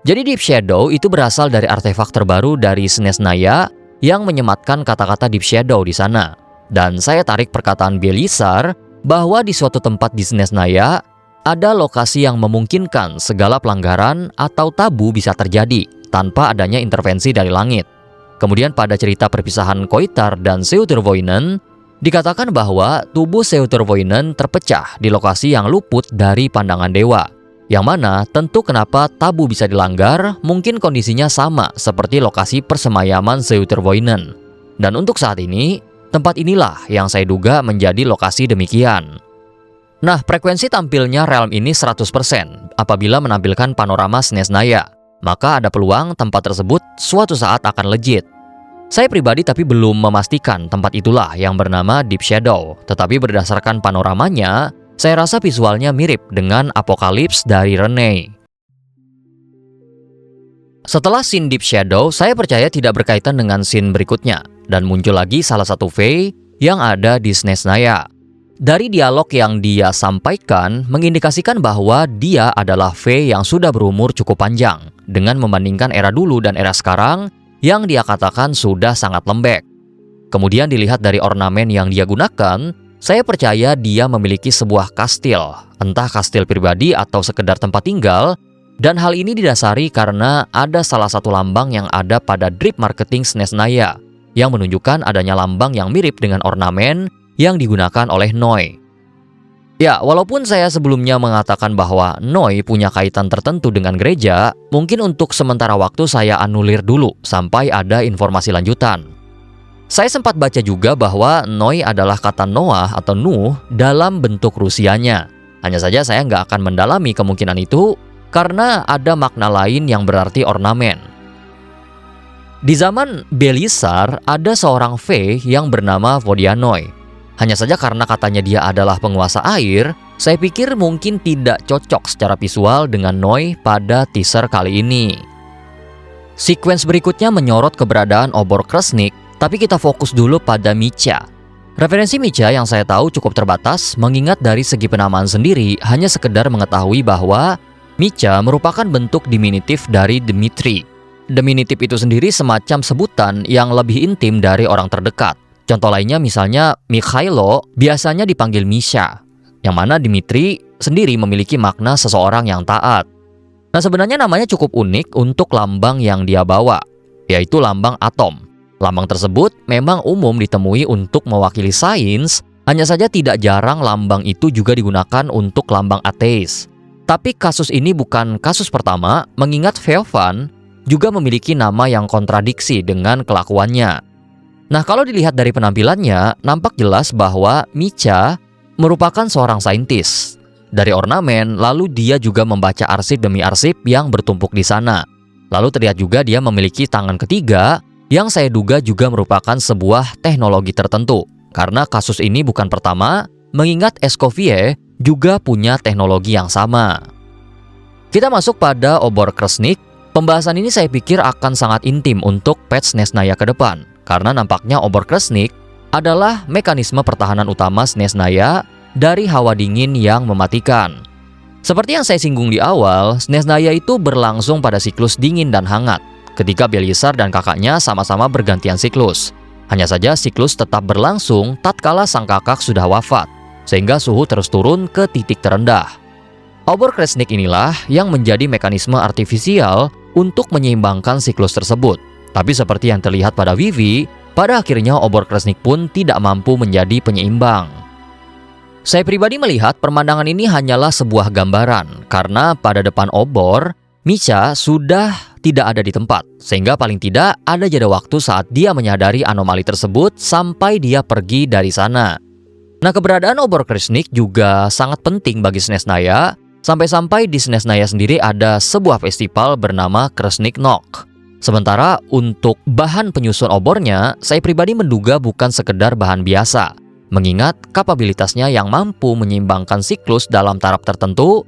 Jadi Deep Shadow itu berasal dari artefak terbaru dari Snezhnaya yang menyematkan kata-kata Deep Shadow di sana. Dan saya tarik perkataan Belisar bahwa di suatu tempat di Snezhnaya ada lokasi yang memungkinkan segala pelanggaran atau tabu bisa terjadi tanpa adanya intervensi dari langit. Kemudian pada cerita perpisahan Koitar dan Seutervoinen, dikatakan bahwa tubuh Seutervoinen terpecah di lokasi yang luput dari pandangan dewa. Yang mana tentu kenapa tabu bisa dilanggar mungkin kondisinya sama seperti lokasi persemayaman Seutervoinen. Dan untuk saat ini, tempat inilah yang saya duga menjadi lokasi demikian. Nah, frekuensi tampilnya realm ini 100% apabila menampilkan panorama Snezhnaya, maka ada peluang tempat tersebut suatu saat akan legit. Saya pribadi tapi belum memastikan tempat itulah yang bernama Deep Shadow, tetapi berdasarkan panoramanya, saya rasa visualnya mirip dengan Apocalypse dari Rene. Setelah scene Deep Shadow, saya percaya tidak berkaitan dengan scene berikutnya, dan muncul lagi salah satu Fae yang ada di Snezhnaya. Dari dialog yang dia sampaikan mengindikasikan bahwa dia adalah Fae yang sudah berumur cukup panjang dengan membandingkan era dulu dan era sekarang yang dia katakan sudah sangat lembek. Kemudian dilihat dari ornamen yang dia gunakan, saya percaya dia memiliki sebuah kastil, entah kastil pribadi atau sekedar tempat tinggal, dan hal ini didasari karena ada salah satu lambang yang ada pada drip marketing Snezhnaya yang menunjukkan adanya lambang yang mirip dengan ornamen yang digunakan oleh Noi. Ya, walaupun saya sebelumnya mengatakan bahwa Noi punya kaitan tertentu dengan gereja, mungkin untuk sementara waktu saya anulir dulu sampai ada informasi lanjutan. Saya sempat baca juga bahwa Noi adalah kata Noah atau Nuh dalam bentuk Rusianya. Hanya saja saya nggak akan mendalami kemungkinan itu karena ada makna lain yang berarti ornamen. Di zaman Belisar ada seorang Fey yang bernama Vodianoi. Hanya saja karena katanya dia adalah penguasa air, saya pikir mungkin tidak cocok secara visual dengan Noi pada teaser kali ini. Sequence berikutnya menyorot keberadaan obor Kresnik, tapi kita fokus dulu pada Micha. Referensi Micha yang saya tahu cukup terbatas, mengingat dari segi penamaan sendiri hanya sekedar mengetahui bahwa Micha merupakan bentuk diminutif dari Dmitri. Diminutif itu sendiri semacam sebutan yang lebih intim dari orang terdekat. Contoh lainnya misalnya Mikhailo biasanya dipanggil Misha, yang mana Dmitri sendiri memiliki makna seseorang yang taat. Nah, sebenarnya namanya cukup unik untuk lambang yang dia bawa, yaitu lambang atom. Lambang tersebut memang umum ditemui untuk mewakili sains, hanya saja tidak jarang lambang itu juga digunakan untuk lambang ateis. Tapi kasus ini bukan kasus pertama, mengingat Feofan juga memiliki nama yang kontradiksi dengan kelakuannya. Nah, kalau dilihat dari penampilannya, nampak jelas bahwa Micha merupakan seorang saintis. Dari ornamen, lalu dia juga membaca arsip demi arsip yang bertumpuk di sana. Lalu terlihat juga dia memiliki tangan ketiga, yang saya duga juga merupakan sebuah teknologi tertentu. Karena kasus ini bukan pertama, mengingat Escoffier juga punya teknologi yang sama. Kita masuk pada obor Kresnik. Pembahasan ini saya pikir akan sangat intim untuk patch Snezhnaya ke depan. Karena nampaknya obor Kresnik adalah mekanisme pertahanan utama Snezhnaya dari hawa dingin yang mematikan. Seperti yang saya singgung di awal, Snezhnaya itu berlangsung pada siklus dingin dan hangat, ketika Belisar dan kakaknya sama-sama bergantian siklus. Hanya saja siklus tetap berlangsung tatkala sang kakak sudah wafat, sehingga suhu terus turun ke titik terendah. Obor Kresnik inilah yang menjadi mekanisme artifisial untuk menyeimbangkan siklus tersebut. Tapi seperti yang terlihat pada Vivi, pada akhirnya obor Kresnik pun tidak mampu menjadi penyeimbang. Saya pribadi melihat pemandangan ini hanyalah sebuah gambaran, karena pada depan obor, Micha sudah tidak ada di tempat, sehingga paling tidak ada jeda waktu saat dia menyadari anomali tersebut sampai dia pergi dari sana. Nah, keberadaan obor Kresnik juga sangat penting bagi Snezhnaya, sampai-sampai di Snezhnaya sendiri ada sebuah festival bernama Kresnik Nok. Sementara untuk bahan penyusun obornya, saya pribadi menduga bukan sekedar bahan biasa, mengingat kapabilitasnya yang mampu menyeimbangkan siklus dalam taraf tertentu.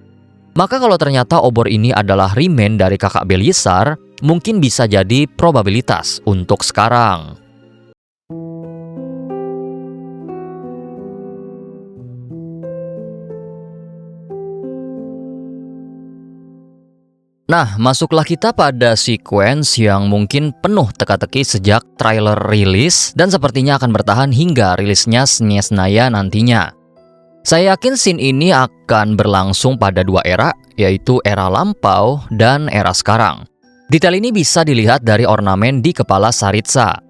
Maka kalau ternyata obor ini adalah remain dari kakak Belisar, mungkin bisa jadi probabilitas untuk sekarang. Nah, masuklah kita pada sequence yang mungkin penuh teka-teki sejak trailer rilis dan sepertinya akan bertahan hingga rilisnya Snezhnaya nantinya. Saya yakin scene ini akan berlangsung pada dua era, yaitu era lampau dan era sekarang. Detail ini bisa dilihat dari ornamen di kepala Saritsa.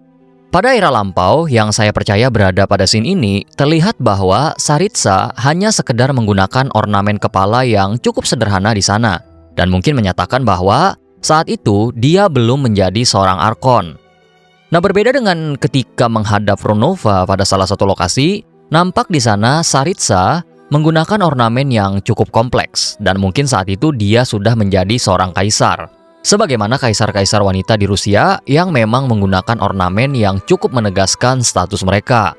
Pada era lampau yang saya percaya berada pada scene ini, terlihat bahwa Saritsa hanya sekedar menggunakan ornamen kepala yang cukup sederhana di sana, dan mungkin menyatakan bahwa saat itu dia belum menjadi seorang Archon. Nah, berbeda dengan ketika menghadap Ronova pada salah satu lokasi, nampak di sana Saritsa menggunakan ornamen yang cukup kompleks, dan mungkin saat itu dia sudah menjadi seorang kaisar. Sebagaimana kaisar-kaisar wanita di Rusia yang memang menggunakan ornamen yang cukup menegaskan status mereka.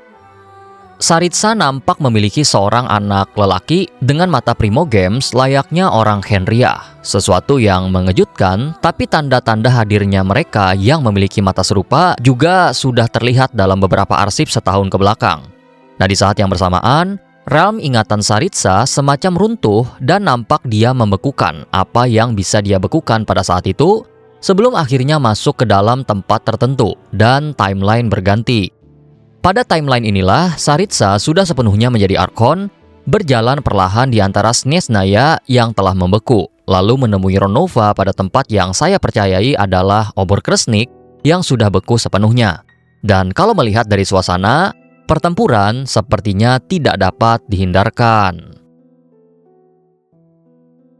Saritsa nampak memiliki seorang anak lelaki dengan mata primogems layaknya orang Henryah. Sesuatu yang mengejutkan, tapi tanda-tanda hadirnya mereka yang memiliki mata serupa juga sudah terlihat dalam beberapa arsip setahun ke belakang. Nah, di saat yang bersamaan, realm ingatan Saritsa semacam runtuh dan nampak dia membekukan apa yang bisa dia bekukan pada saat itu sebelum akhirnya masuk ke dalam tempat tertentu dan timeline berganti. Pada timeline inilah Saritsa sudah sepenuhnya menjadi Archon, berjalan perlahan di antara Snezhnaya yang telah membeku, lalu menemui Ronova pada tempat yang saya percayai adalah obor Kresnik yang sudah beku sepenuhnya. Dan kalau melihat dari suasana, pertempuran sepertinya tidak dapat dihindarkan.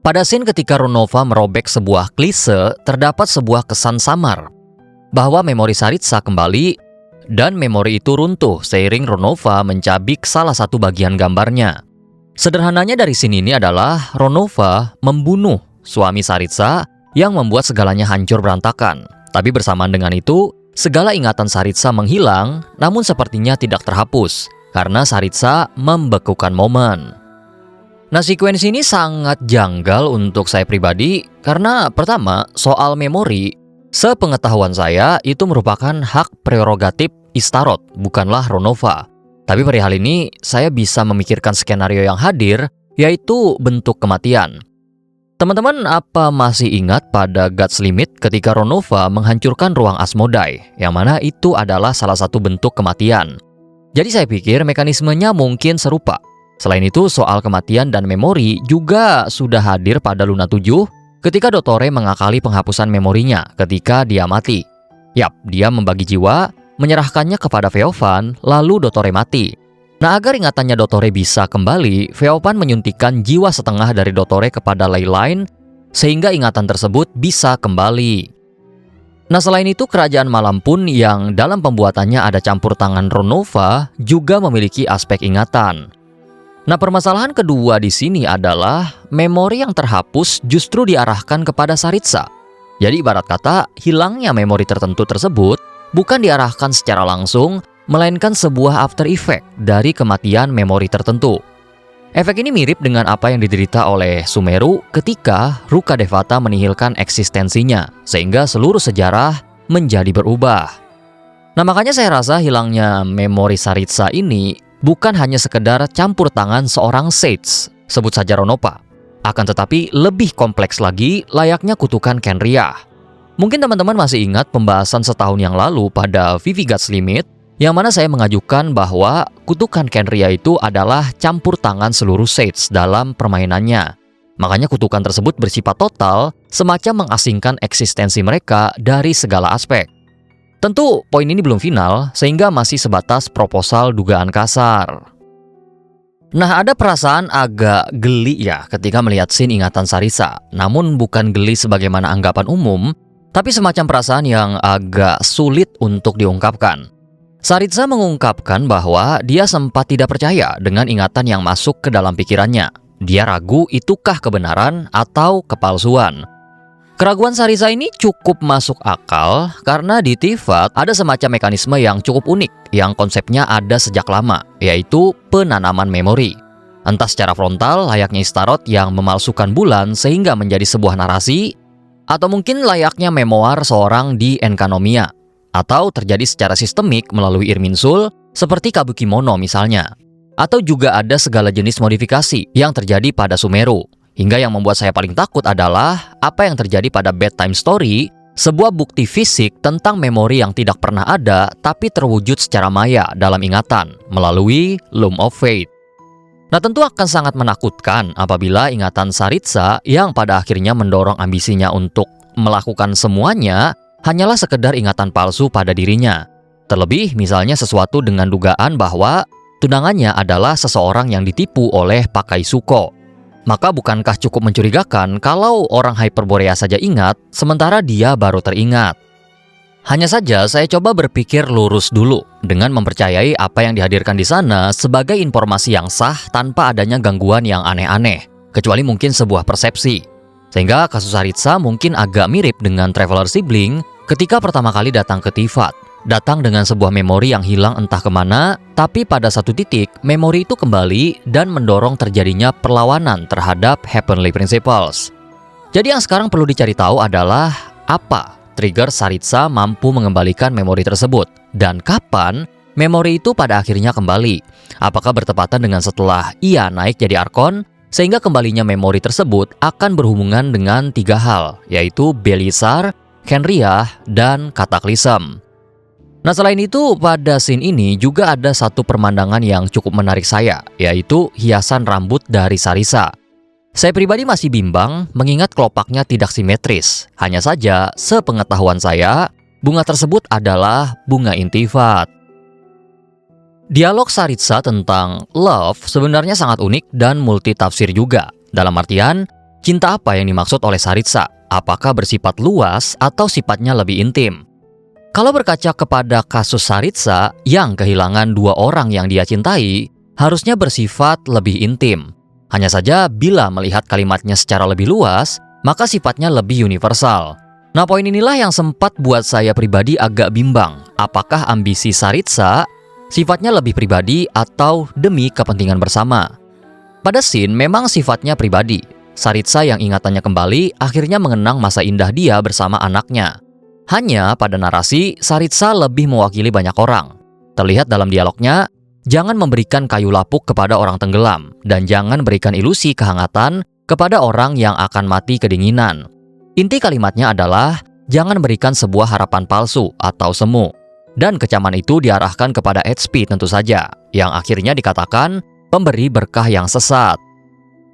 Pada scene ketika Ronova merobek sebuah klise, terdapat sebuah kesan samar bahwa memori Saritsa kembali dan memori itu runtuh seiring Ronova mencabik salah satu bagian gambarnya. Sederhananya dari scene ini adalah Ronova membunuh suami Saritsa yang membuat segalanya hancur berantakan. Tapi bersamaan dengan itu, segala ingatan Saritsa menghilang, namun sepertinya tidak terhapus karena Saritsa membekukan momen. Nah, sekuensi ini sangat janggal untuk saya pribadi karena pertama, soal memori, sepengetahuan saya itu merupakan hak prerogatif Ishtaroth, bukanlah Ronova. Tapi perihal ini, saya bisa memikirkan skenario yang hadir, yaitu bentuk kematian. Teman-teman, apa masih ingat pada God's Limit ketika Ronova menghancurkan ruang Asmodai, yang mana itu adalah salah satu bentuk kematian? Jadi saya pikir mekanismenya mungkin serupa. Selain itu, soal kematian dan memori juga sudah hadir pada Luna 7 ketika Dottore mengakali penghapusan memorinya ketika dia mati. Yap, dia membagi jiwa, menyerahkannya kepada Feovan, lalu Dottore mati. Nah, agar ingatannya Dottore bisa kembali, Feovan menyuntikkan jiwa setengah dari Dottore kepada Leyline, sehingga ingatan tersebut bisa kembali. Nah, selain itu, Kerajaan Malam pun yang dalam pembuatannya ada campur tangan Ronova juga memiliki aspek ingatan. Nah, permasalahan kedua di sini adalah memori yang terhapus justru diarahkan kepada Saritsa. Jadi ibarat kata, hilangnya memori tertentu tersebut bukan diarahkan secara langsung, melainkan sebuah after effect dari kematian memori tertentu. Efek ini mirip dengan apa yang diderita oleh Sumeru ketika Rukkhadevata menihilkan eksistensinya, sehingga seluruh sejarah menjadi berubah. Nah, makanya saya rasa hilangnya memori Saritsa ini bukan hanya sekedar campur tangan seorang sage, sebut saja Ronova. Akan tetapi lebih kompleks lagi layaknya kutukan Khenria. Mungkin teman-teman masih ingat pembahasan setahun yang lalu pada Vivi God's Limit, yang mana saya mengajukan bahwa kutukan Khenria itu adalah campur tangan seluruh sage dalam permainannya. Makanya kutukan tersebut bersifat total, semacam mengasingkan eksistensi mereka dari segala aspek. Tentu poin ini belum final, sehingga masih sebatas proposal dugaan kasar. Nah, ada perasaan agak geli ya ketika melihat scene ingatan Saritsa. Namun bukan geli sebagaimana anggapan umum, tapi semacam perasaan yang agak sulit untuk diungkapkan. Saritsa mengungkapkan bahwa dia sempat tidak percaya dengan ingatan yang masuk ke dalam pikirannya. Dia ragu itukah kebenaran atau kepalsuan. Keraguan Saritsa ini cukup masuk akal karena di Tivat ada semacam mekanisme yang cukup unik yang konsepnya ada sejak lama, yaitu penanaman memori. Entah secara frontal layaknya Ishtaroth yang memalsukan bulan sehingga menjadi sebuah narasi, atau mungkin layaknya memoir seorang di Enkanomiya, atau terjadi secara sistemik melalui Irminsul seperti Kabukimono misalnya. Atau juga ada segala jenis modifikasi yang terjadi pada Sumeru. Hingga yang membuat saya paling takut adalah apa yang terjadi pada Bedtime Story, sebuah bukti fisik tentang memori yang tidak pernah ada tapi terwujud secara maya dalam ingatan melalui Loom of Fate. Nah, tentu akan sangat menakutkan apabila ingatan Saritsa yang pada akhirnya mendorong ambisinya untuk melakukan semuanya hanyalah sekedar ingatan palsu pada dirinya. Terlebih misalnya sesuatu dengan dugaan bahwa tunangannya adalah seseorang yang ditipu oleh Pakai Suko. Maka bukankah cukup mencurigakan kalau orang Hyperborea saja ingat, sementara dia baru teringat? Hanya saja saya coba berpikir lurus dulu dengan mempercayai apa yang dihadirkan di sana sebagai informasi yang sah tanpa adanya gangguan yang aneh-aneh, kecuali mungkin sebuah persepsi. Sehingga kasus Saritsa mungkin agak mirip dengan Traveler Sibling ketika pertama kali datang ke Tivat. Datang dengan sebuah memori yang hilang entah kemana, tapi pada satu titik memori itu kembali dan mendorong terjadinya perlawanan terhadap Heavenly Principles. Jadi yang sekarang perlu dicari tahu adalah apa trigger Saritsa mampu mengembalikan memori tersebut, dan kapan memori itu pada akhirnya kembali. Apakah bertepatan dengan setelah ia naik jadi Archon, sehingga kembalinya memori tersebut akan berhubungan dengan 3 hal, yaitu Belisar, Khenria, dan Cataclysm. Nah, selain itu, pada scene ini juga ada satu pemandangan yang cukup menarik saya, yaitu hiasan rambut dari Sarisa. Saya pribadi masih bimbang mengingat kelopaknya tidak simetris. Hanya saja, sepengetahuan saya, bunga tersebut adalah bunga intifat. Dialog Saritsa tentang love sebenarnya sangat unik dan multitafsir juga. Dalam artian, cinta apa yang dimaksud oleh Saritsa? Apakah bersifat luas atau sifatnya lebih intim? Kalau berkaca kepada kasus Saritsa yang kehilangan 2 orang yang dia cintai, harusnya bersifat lebih intim. Hanya saja bila melihat kalimatnya secara lebih luas, maka sifatnya lebih universal. Nah, poin inilah yang sempat buat saya pribadi agak bimbang. Apakah ambisi Saritsa sifatnya lebih pribadi atau demi kepentingan bersama? Pada scene memang sifatnya pribadi. Saritsa yang ingatannya kembali akhirnya mengenang masa indah dia bersama anaknya. Hanya pada narasi, Saritsa lebih mewakili banyak orang. Terlihat dalam dialognya, jangan memberikan kayu lapuk kepada orang tenggelam, dan jangan berikan ilusi kehangatan kepada orang yang akan mati kedinginan. Inti kalimatnya adalah, jangan berikan sebuah harapan palsu atau semu. Dan kecaman itu diarahkan kepada HP tentu saja, yang akhirnya dikatakan pemberi berkah yang sesat.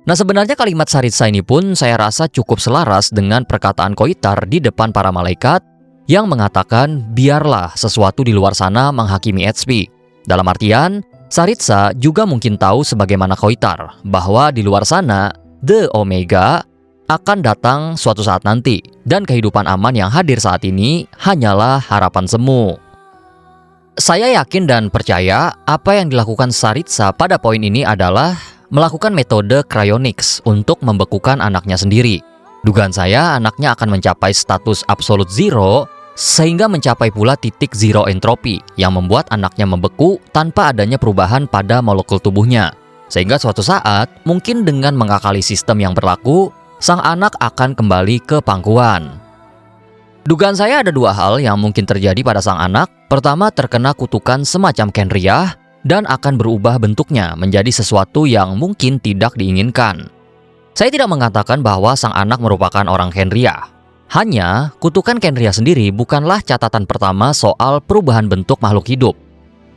Nah, sebenarnya kalimat Saritsa ini pun saya rasa cukup selaras dengan perkataan Koitar di depan para malaikat yang mengatakan biarlah sesuatu di luar sana menghakimi HP. Dalam artian, Saritsa juga mungkin tahu sebagaimana Koitar bahwa di luar sana, The Omega akan datang suatu saat nanti dan kehidupan aman yang hadir saat ini hanyalah harapan semu. Saya yakin dan percaya apa yang dilakukan Saritsa pada poin ini adalah melakukan metode cryonics untuk membekukan anaknya sendiri. Dugaan saya anaknya akan mencapai status absolute zero sehingga mencapai pula titik zero entropi yang membuat anaknya membeku tanpa adanya perubahan pada molekul tubuhnya. Sehingga suatu saat, mungkin dengan mengakali sistem yang berlaku, sang anak akan kembali ke pangkuan. Dugaan saya ada 2 hal yang mungkin terjadi pada sang anak. Pertama, terkena kutukan semacam Kenriah dan akan berubah bentuknya menjadi sesuatu yang mungkin tidak diinginkan. Saya tidak mengatakan bahwa sang anak merupakan orang Kenriah. Hanya, kutukan Kenriah sendiri bukanlah catatan pertama soal perubahan bentuk makhluk hidup.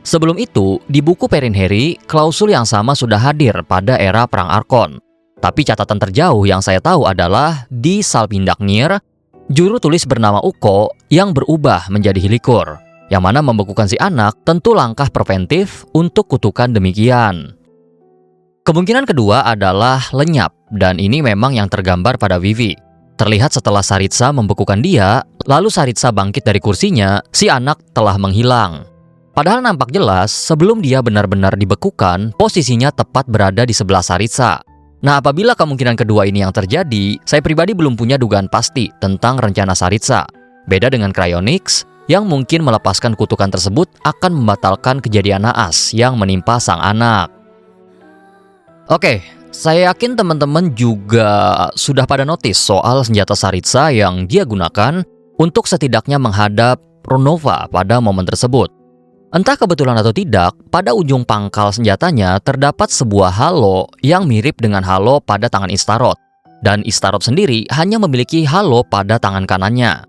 Sebelum itu, di buku Perrin Harry, klausul yang sama sudah hadir pada era Perang Arkon. Tapi catatan terjauh yang saya tahu adalah di Salpindaknir, juru tulis bernama Uko yang berubah menjadi Hilikur, yang mana membekukan si anak tentu langkah preventif untuk kutukan demikian. Kemungkinan kedua adalah lenyap, dan ini memang yang tergambar pada Vivi. Terlihat setelah Saritsa membekukan dia, lalu Saritsa bangkit dari kursinya, si anak telah menghilang. Padahal nampak jelas sebelum dia benar-benar dibekukan, posisinya tepat berada di sebelah Saritsa. Nah, apabila kemungkinan kedua ini yang terjadi, saya pribadi belum punya dugaan pasti tentang rencana Saritsa. Beda dengan cryonics, yang mungkin melepaskan kutukan tersebut akan membatalkan kejadian naas yang menimpa sang anak. Oke, saya yakin teman-teman juga sudah pada notice soal senjata Saritsa yang dia gunakan untuk setidaknya menghadap Ronova pada momen tersebut. Entah kebetulan atau tidak, pada ujung pangkal senjatanya terdapat sebuah halo yang mirip dengan halo pada tangan Istaroth. Dan Istaroth sendiri hanya memiliki halo pada tangan kanannya.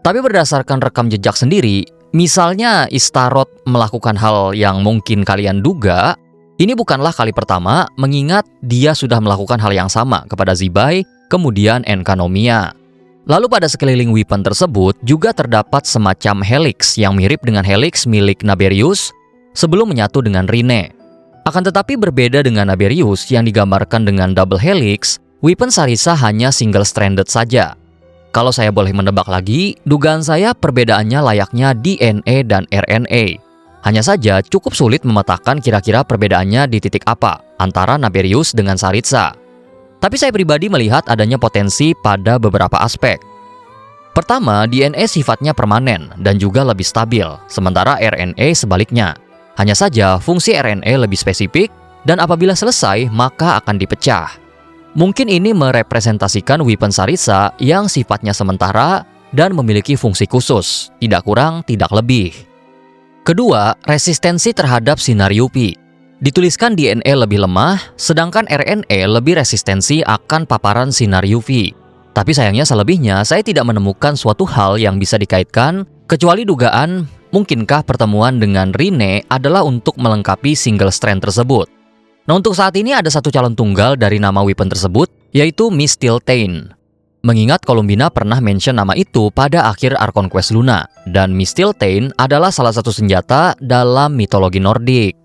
Tapi berdasarkan rekam jejak sendiri, misalnya Istaroth melakukan hal yang mungkin kalian duga, ini bukanlah kali pertama mengingat dia sudah melakukan hal yang sama kepada Zibai, kemudian Enkanomiya. Lalu pada sekeliling weapon tersebut juga terdapat semacam helix yang mirip dengan helix milik Naberius sebelum menyatu dengan Rine. Akan tetapi berbeda dengan Naberius yang digambarkan dengan double helix, weapon Saritsa hanya single-stranded saja. Kalau saya boleh menebak lagi, dugaan saya perbedaannya layaknya DNA dan RNA. Hanya saja cukup sulit memetakan kira-kira perbedaannya di titik apa antara Naberius dengan Saritsa. Tapi saya pribadi melihat adanya potensi pada beberapa aspek. Pertama, DNA sifatnya permanen dan juga lebih stabil, sementara RNA sebaliknya. Hanya saja fungsi RNA lebih spesifik dan apabila selesai maka akan dipecah. Mungkin ini merepresentasikan weapon Saritsa yang sifatnya sementara dan memiliki fungsi khusus, tidak kurang, tidak lebih. Kedua, resistensi terhadap sinar UV. Dituliskan DNA lebih lemah, sedangkan RNA lebih resistensi akan paparan sinar UV. Tapi sayangnya selebihnya saya tidak menemukan suatu hal yang bisa dikaitkan, kecuali dugaan mungkinkah pertemuan dengan Rine adalah untuk melengkapi single strand tersebut. Nah, untuk saat ini ada satu calon tunggal dari nama weapon tersebut, yaitu Mistiltein. Mengingat Columbina pernah mention nama itu pada akhir Archon Quest Luna, dan Mistiltein adalah salah satu senjata dalam mitologi Nordik.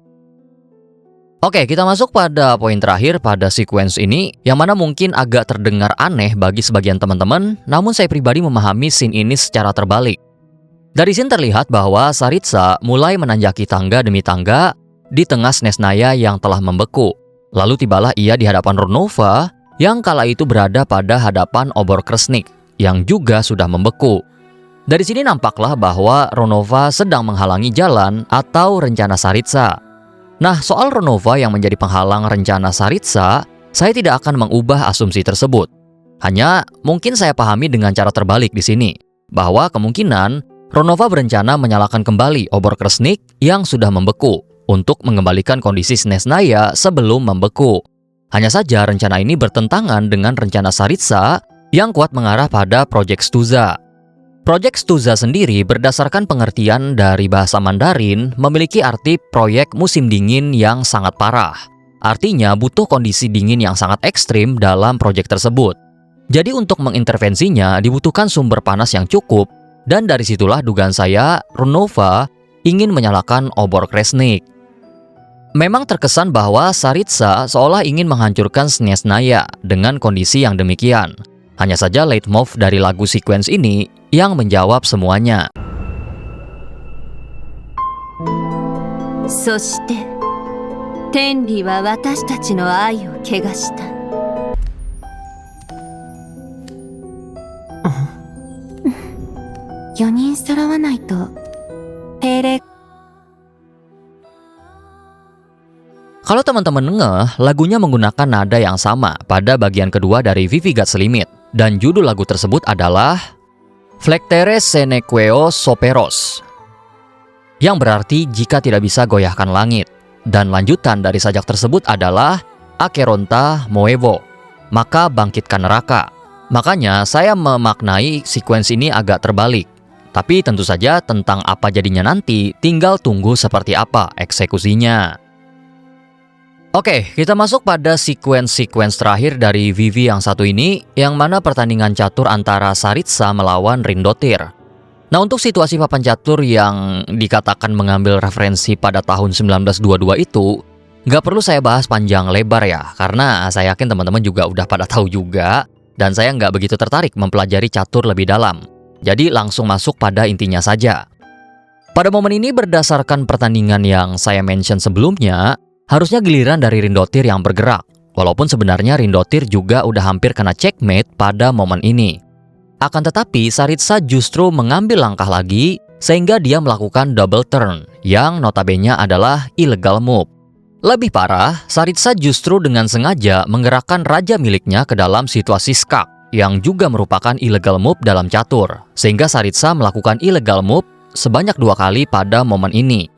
Oke, kita masuk pada poin terakhir pada sequence ini, yang mana mungkin agak terdengar aneh bagi sebagian teman-teman, namun saya pribadi memahami scene ini secara terbalik. Dari sini terlihat bahwa Saritsa mulai menanjaki tangga demi tangga di tengah Snesnaya yang telah membeku. Lalu tibalah ia di hadapan Ronova yang kala itu berada pada hadapan obor Kresnik yang juga sudah membeku. Dari sini nampaklah bahwa Ronova sedang menghalangi jalan atau rencana Saritsa. Nah, soal Ronova yang menjadi penghalang rencana Saritsa, saya tidak akan mengubah asumsi tersebut. Hanya mungkin saya pahami dengan cara terbalik di sini, bahwa kemungkinan Ronova berencana menyalakan kembali obor Kresnik yang sudah membeku untuk mengembalikan kondisi Snesnaya sebelum membeku. Hanya saja rencana ini bertentangan dengan rencana Saritsa yang kuat mengarah pada Project Stuza. Project Stuza sendiri berdasarkan pengertian dari bahasa Mandarin memiliki arti proyek musim dingin yang sangat parah. Artinya butuh kondisi dingin yang sangat ekstrim dalam proyek tersebut. Jadi untuk mengintervensinya dibutuhkan sumber panas yang cukup, dan dari situlah dugaan saya Ronova ingin menyalakan obor Kresnik. Memang terkesan bahwa Saritsa seolah ingin menghancurkan Snesnaya dengan kondisi yang demikian. Hanya saja leitmotif dari lagu sequence ini yang menjawab semuanya. そして天理は私たちの愛を汚した。4人揃わないと定例。 Kalau teman-teman ngeh, lagunya menggunakan nada yang sama pada bagian kedua dari Vivi Got Limit, dan judul lagu tersebut adalah Flectere Senequeo Soperos, yang berarti jika tidak bisa goyahkan langit, dan lanjutan dari sajak tersebut adalah Acheronta Moevo, maka bangkitkan neraka. Makanya saya memaknai sequence ini agak terbalik. Tapi tentu saja tentang apa jadinya nanti tinggal tunggu seperti apa eksekusinya. Oke, kita masuk pada sequence terakhir dari Vivi yang satu ini, yang mana pertandingan catur antara Saritsa melawan Rindotir. Nah, untuk situasi papan catur yang dikatakan mengambil referensi pada tahun 1922 itu, nggak perlu saya bahas panjang lebar ya, karena saya yakin teman-teman juga udah pada tahu juga, dan saya nggak begitu tertarik mempelajari catur lebih dalam. Jadi langsung masuk pada intinya saja. Pada momen ini berdasarkan pertandingan yang saya mention sebelumnya, harusnya giliran dari Rindotir yang bergerak, walaupun sebenarnya Rindotir juga udah hampir kena checkmate pada momen ini. Akan tetapi Saritsa justru mengambil langkah lagi sehingga dia melakukan double turn yang notabene adalah illegal move. Lebih parah, Saritsa justru dengan sengaja menggerakkan raja miliknya ke dalam situasi skak yang juga merupakan illegal move dalam catur, sehingga Saritsa melakukan illegal move sebanyak 2 kali pada momen ini.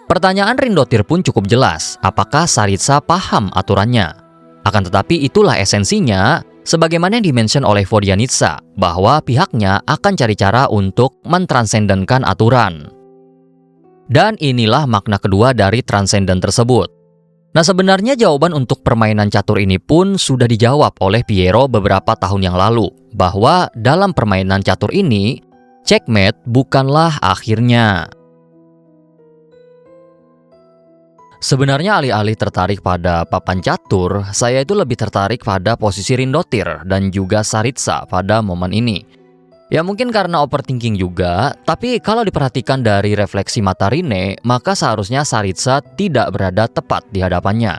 Pertanyaan Rindotir pun cukup jelas, apakah Saritsa paham aturannya? Akan tetapi itulah esensinya, sebagaimana yang dimention oleh Vodyanitsa, bahwa pihaknya akan cari cara untuk mentransendenkan aturan. Dan inilah makna kedua dari transenden tersebut. Nah, sebenarnya jawaban untuk permainan catur ini pun sudah dijawab oleh Piero beberapa tahun yang lalu, bahwa dalam permainan catur ini, checkmate bukanlah akhirnya. Sebenarnya alih-alih tertarik pada papan catur, saya itu lebih tertarik pada posisi Rindotir dan juga Saritsa pada momen ini. Ya mungkin karena overthinking juga, tapi kalau diperhatikan dari refleksi mata Rine, maka seharusnya Saritsa tidak berada tepat di hadapannya.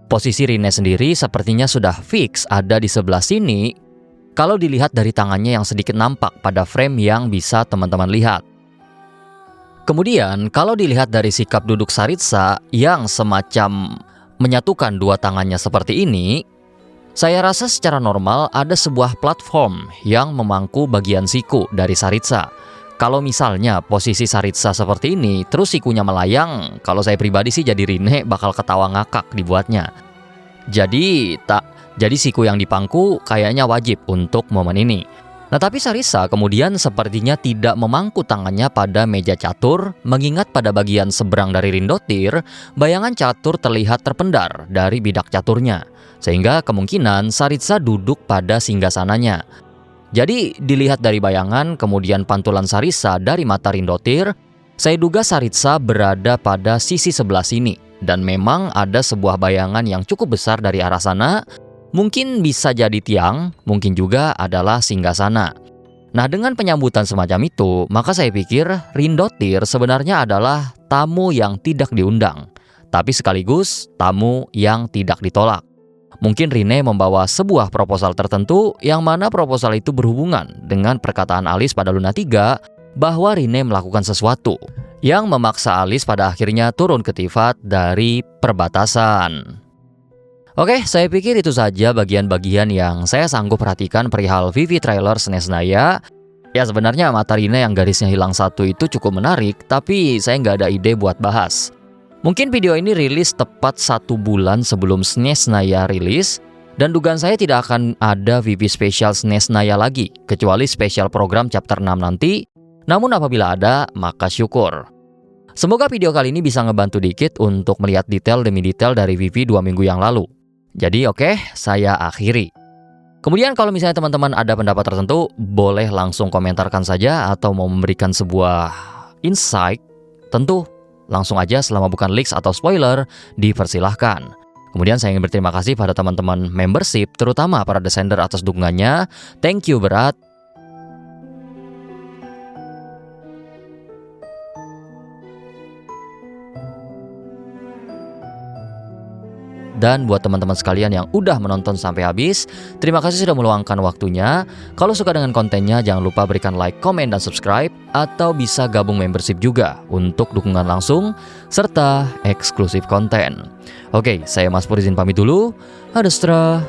Posisi Rine sendiri sepertinya sudah fix ada di sebelah sini, kalau dilihat dari tangannya yang sedikit nampak pada frame yang bisa teman-teman lihat. Kemudian, kalau dilihat dari sikap duduk Saritsa yang semacam menyatukan dua tangannya seperti ini, saya rasa secara normal ada sebuah platform yang memangku bagian siku dari Saritsa. Kalau misalnya posisi Saritsa seperti ini, terus sikunya melayang, kalau saya pribadi sih jadi Rine bakal ketawa ngakak dibuatnya. Jadi siku yang dipangku kayaknya wajib untuk momen ini. Nah, tapi Saritsa kemudian sepertinya tidak memangku tangannya pada meja catur, mengingat pada bagian seberang dari Rindotir, bayangan catur terlihat terpendar dari bidak caturnya, sehingga kemungkinan Saritsa duduk pada singgasananya. Jadi, dilihat dari bayangan kemudian pantulan Saritsa dari mata Rindotir, saya duga Saritsa berada pada sisi sebelah sini, dan memang ada sebuah bayangan yang cukup besar dari arah sana. Mungkin bisa jadi tiang, mungkin juga adalah singgasana. Nah, dengan penyambutan semacam itu, maka saya pikir Rindotir sebenarnya adalah tamu yang tidak diundang, tapi sekaligus tamu yang tidak ditolak. Mungkin Rine membawa sebuah proposal tertentu yang mana proposal itu berhubungan dengan perkataan Alice pada Luna 3 bahwa Rine melakukan sesuatu yang memaksa Alice pada akhirnya turun ke Tivat dari perbatasan. Oke, saya pikir itu saja bagian-bagian yang saya sanggup perhatikan perihal VV trailer SNES Naya. Ya sebenarnya mata Rine yang garisnya hilang satu itu cukup menarik, tapi saya nggak ada ide buat bahas. Mungkin video ini rilis tepat 1 bulan sebelum SNES Naya rilis, dan dugaan saya tidak akan ada VV spesial SNES Naya lagi, kecuali spesial program chapter 6 nanti. Namun apabila ada, maka syukur. Semoga video kali ini bisa ngebantu dikit untuk melihat detail demi detail dari VV 2 minggu yang lalu. Jadi oke, saya akhiri. Kemudian kalau misalnya teman-teman ada pendapat tertentu, boleh langsung komentarkan saja atau mau memberikan sebuah insight, tentu langsung aja selama bukan leaks atau spoiler, dipersilahkan. Kemudian saya ingin berterima kasih pada teman-teman membership, terutama para descender atas dukungannya. Thank you berat. Dan buat teman-teman sekalian yang udah menonton sampai habis, terima kasih sudah meluangkan waktunya. Kalau suka dengan kontennya, jangan lupa berikan like, komen, dan subscribe. Atau bisa gabung membership juga untuk dukungan langsung, serta eksklusif konten. Oke, saya Mas Pur izin pamit dulu. Adestra.